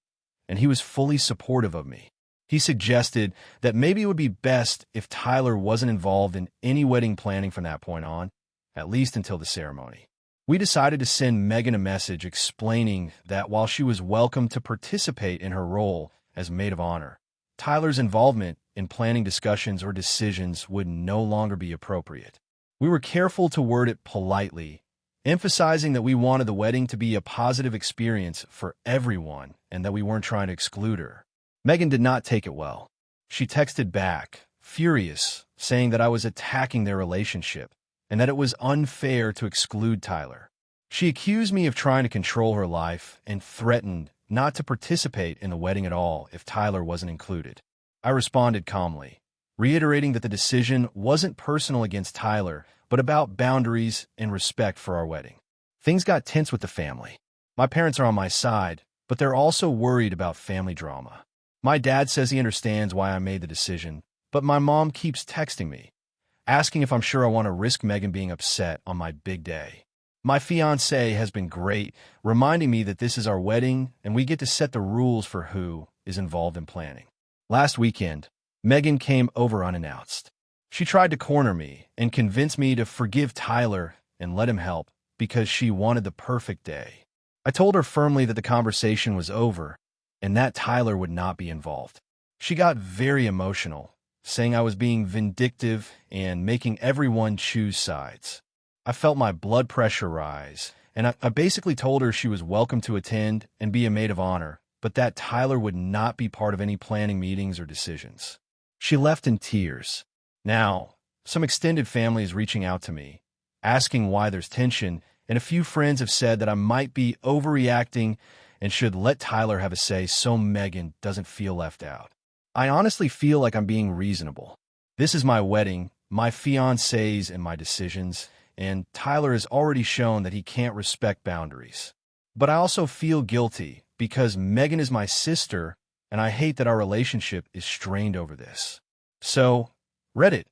and he was fully supportive of me. He suggested that maybe it would be best if Tyler wasn't involved in any wedding planning from that point on, at least until the ceremony. We decided to send Megan a message explaining that while she was welcome to participate in her role as maid of honor, Tyler's involvement in planning discussions or decisions would no longer be appropriate. We were careful to word it politely, emphasizing that we wanted the wedding to be a positive experience for everyone and that we weren't trying to exclude her. Megan did not take it well. She texted back, furious, saying that I was attacking their relationship and that it was unfair to exclude Tyler. She accused me of trying to control her life and threatened not to participate in the wedding at all if Tyler wasn't included. I responded calmly, reiterating that the decision wasn't personal against Tyler, but about boundaries and respect for our wedding. Things got tense with the family. My parents are on my side, but they're also worried about family drama. My dad says he understands why I made the decision, but my mom keeps texting me, asking if I'm sure I want to risk Megan being upset on my big day. My fiancé has been great, reminding me that this is our wedding and we get to set the rules for who is involved in planning. Last weekend, Megan came over unannounced. She tried to corner me and convince me to forgive Tyler and let him help because she wanted the perfect day. I told her firmly that the conversation was over and that Tyler would not be involved. She got very emotional, saying I was being vindictive and making everyone choose sides. I felt my blood pressure rise, and I basically told her she was welcome to attend and be a maid of honor, but that Tyler would not be part of any planning meetings or decisions. She left in tears. Now, some extended family is reaching out to me, asking why there's tension, and a few friends have said that I might be overreacting and should let Tyler have a say so Megan doesn't feel left out. I honestly feel like I'm being reasonable. This is my wedding, my fiancé's and my decisions, and Tyler has already shown that he can't respect boundaries. But I also feel guilty because Megan is my sister, and I hate that our relationship is strained over this. So, Reddit,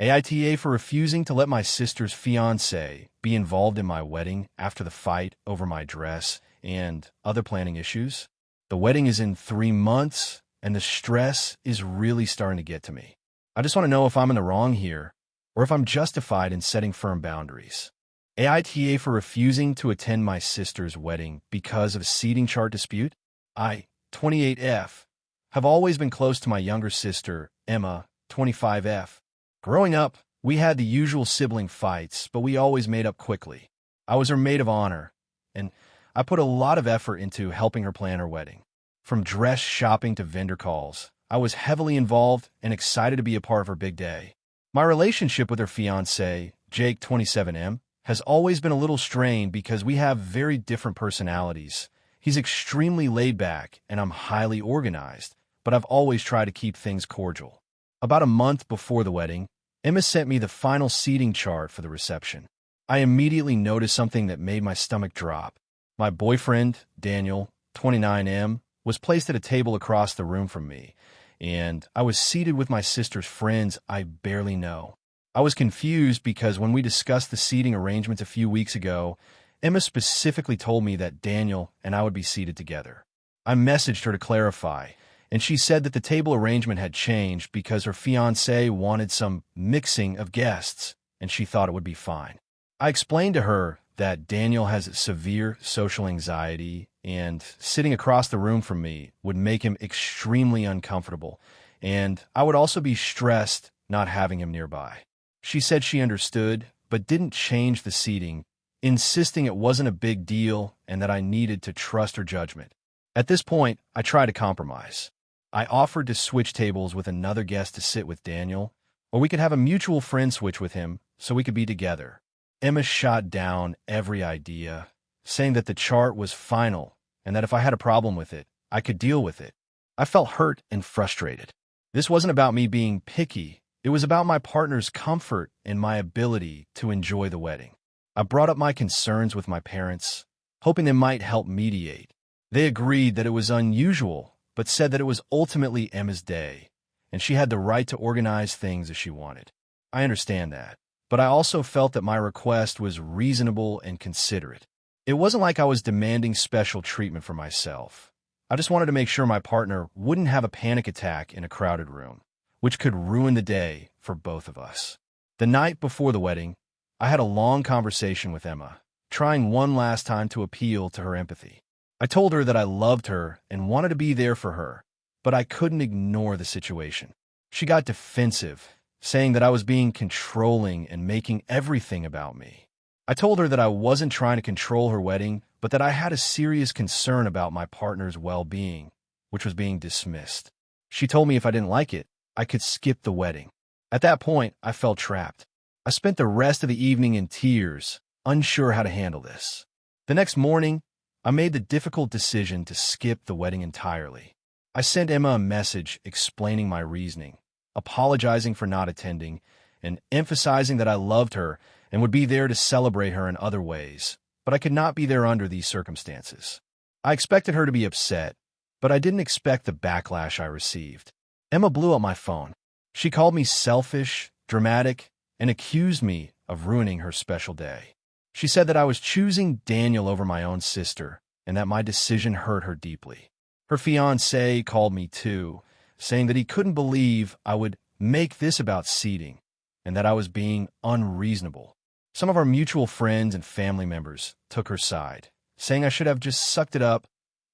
AITA for refusing to let my sister's fiancé be involved in my wedding after the fight over my dress and other planning issues. The wedding is in 3 months, and the stress is really starting to get to me. I just want to know if I'm in the wrong here, or if I'm justified in setting firm boundaries. AITA for refusing to attend my sister's wedding because of a seating chart dispute. I, 28F, have always been close to my younger sister, Emma, 25F. Growing up, we had the usual sibling fights, but we always made up quickly. I was her maid of honor, and I put a lot of effort into helping her plan her wedding. From dress shopping to vendor calls, I was heavily involved and excited to be a part of her big day. My relationship with her fiancé, Jake 27M, has always been a little strained because we have very different personalities. He's extremely laid back and I'm highly organized, but I've always tried to keep things cordial. About a month before the wedding, Emma sent me the final seating chart for the reception. I immediately noticed something that made my stomach drop. My boyfriend, Daniel, 29M, was placed at a table across the room from me, and I was seated with my sister's friends I barely know. I was confused because when we discussed the seating arrangements a few weeks ago, Emma specifically told me that Daniel and I would be seated together. I messaged her to clarify, and she said that the table arrangement had changed because her fiancé wanted some mixing of guests, and she thought it would be fine. I explained to her that Daniel has severe social anxiety, and sitting across the room from me would make him extremely uncomfortable, and I would also be stressed not having him nearby. She said she understood, but didn't change the seating, insisting it wasn't a big deal and that I needed to trust her judgment. At this point, I tried to compromise. I offered to switch tables with another guest to sit with Daniel, or we could have a mutual friend switch with him so we could be together. Emma shot down every idea, saying that the chart was final and that if I had a problem with it, I could deal with it. I felt hurt and frustrated. This wasn't about me being picky. It was about my partner's comfort and my ability to enjoy the wedding. I brought up my concerns with my parents, hoping they might help mediate. They agreed that it was unusual, but said that it was ultimately Emma's day, and she had the right to organize things as she wanted. I understand that, but I also felt that my request was reasonable and considerate. It wasn't like I was demanding special treatment for myself. I just wanted to make sure my partner wouldn't have a panic attack in a crowded room, which could ruin the day for both of us. The night before the wedding, I had a long conversation with Emma, trying one last time to appeal to her empathy. I told her that I loved her and wanted to be there for her, but I couldn't ignore the situation. She got defensive, saying that I was being controlling and making everything about me. I told her that I wasn't trying to control her wedding, but that I had a serious concern about my partner's well-being, which was being dismissed. She told me if I didn't like it, I could skip the wedding. At that point, I felt trapped. I spent the rest of the evening in tears, unsure how to handle this. The next morning, I made the difficult decision to skip the wedding entirely. I sent Emma a message explaining my reasoning, apologizing for not attending, and emphasizing that I loved her and would be there to celebrate her in other ways, but I could not be there under these circumstances. I expected her to be upset, but I didn't expect the backlash I received. Emma blew up my phone. She called me selfish, dramatic, and accused me of ruining her special day. She said that I was choosing Daniel over my own sister and that my decision hurt her deeply. Her fiancé called me too, saying that he couldn't believe I would make this about seating and that I was being unreasonable. Some of our mutual friends and family members took her side, saying I should have just sucked it up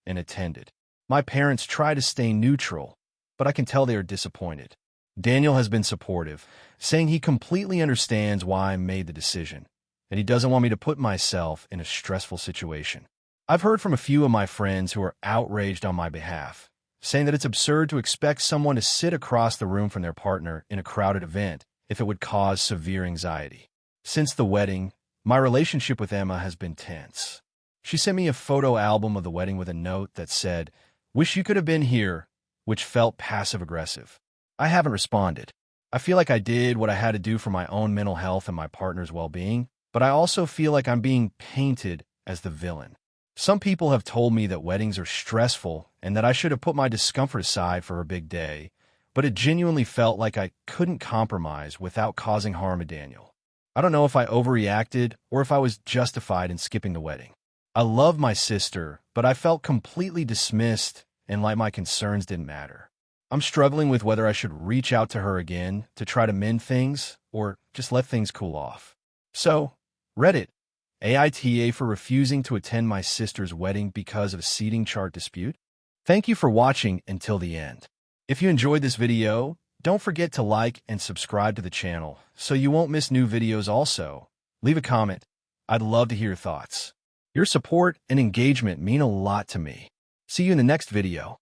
and attended. My parents try to stay neutral, but I can tell they are disappointed. Daniel has been supportive, saying he completely understands why I made the decision, and he doesn't want me to put myself in a stressful situation. I've heard from a few of my friends who are outraged on my behalf, saying that it's absurd to expect someone to sit across the room from their partner in a crowded event if it would cause severe anxiety. Since the wedding, my relationship with Emma has been tense. She sent me a photo album of the wedding with a note that said, "Wish you could have been here," which felt passive-aggressive. I haven't responded. I feel like I did what I had to do for my own mental health and my partner's well-being, but I also feel like I'm being painted as the villain. Some people have told me that weddings are stressful and that I should have put my discomfort aside for her big day, but it genuinely felt like I couldn't compromise without causing harm to Daniel. I don't know if I overreacted or if I was justified in skipping the wedding. I love my sister, but I felt completely dismissed and like my concerns didn't matter. I'm struggling with whether I should reach out to her again to try to mend things or just let things cool off. So, Reddit, AITA for refusing to attend my sister's wedding because of a seating chart dispute. Thank you for watching until the end. If you enjoyed this video, don't forget to like and subscribe to the channel so you won't miss new videos also. Leave a comment. I'd love to hear your thoughts. Your support and engagement mean a lot to me. See you in the next video.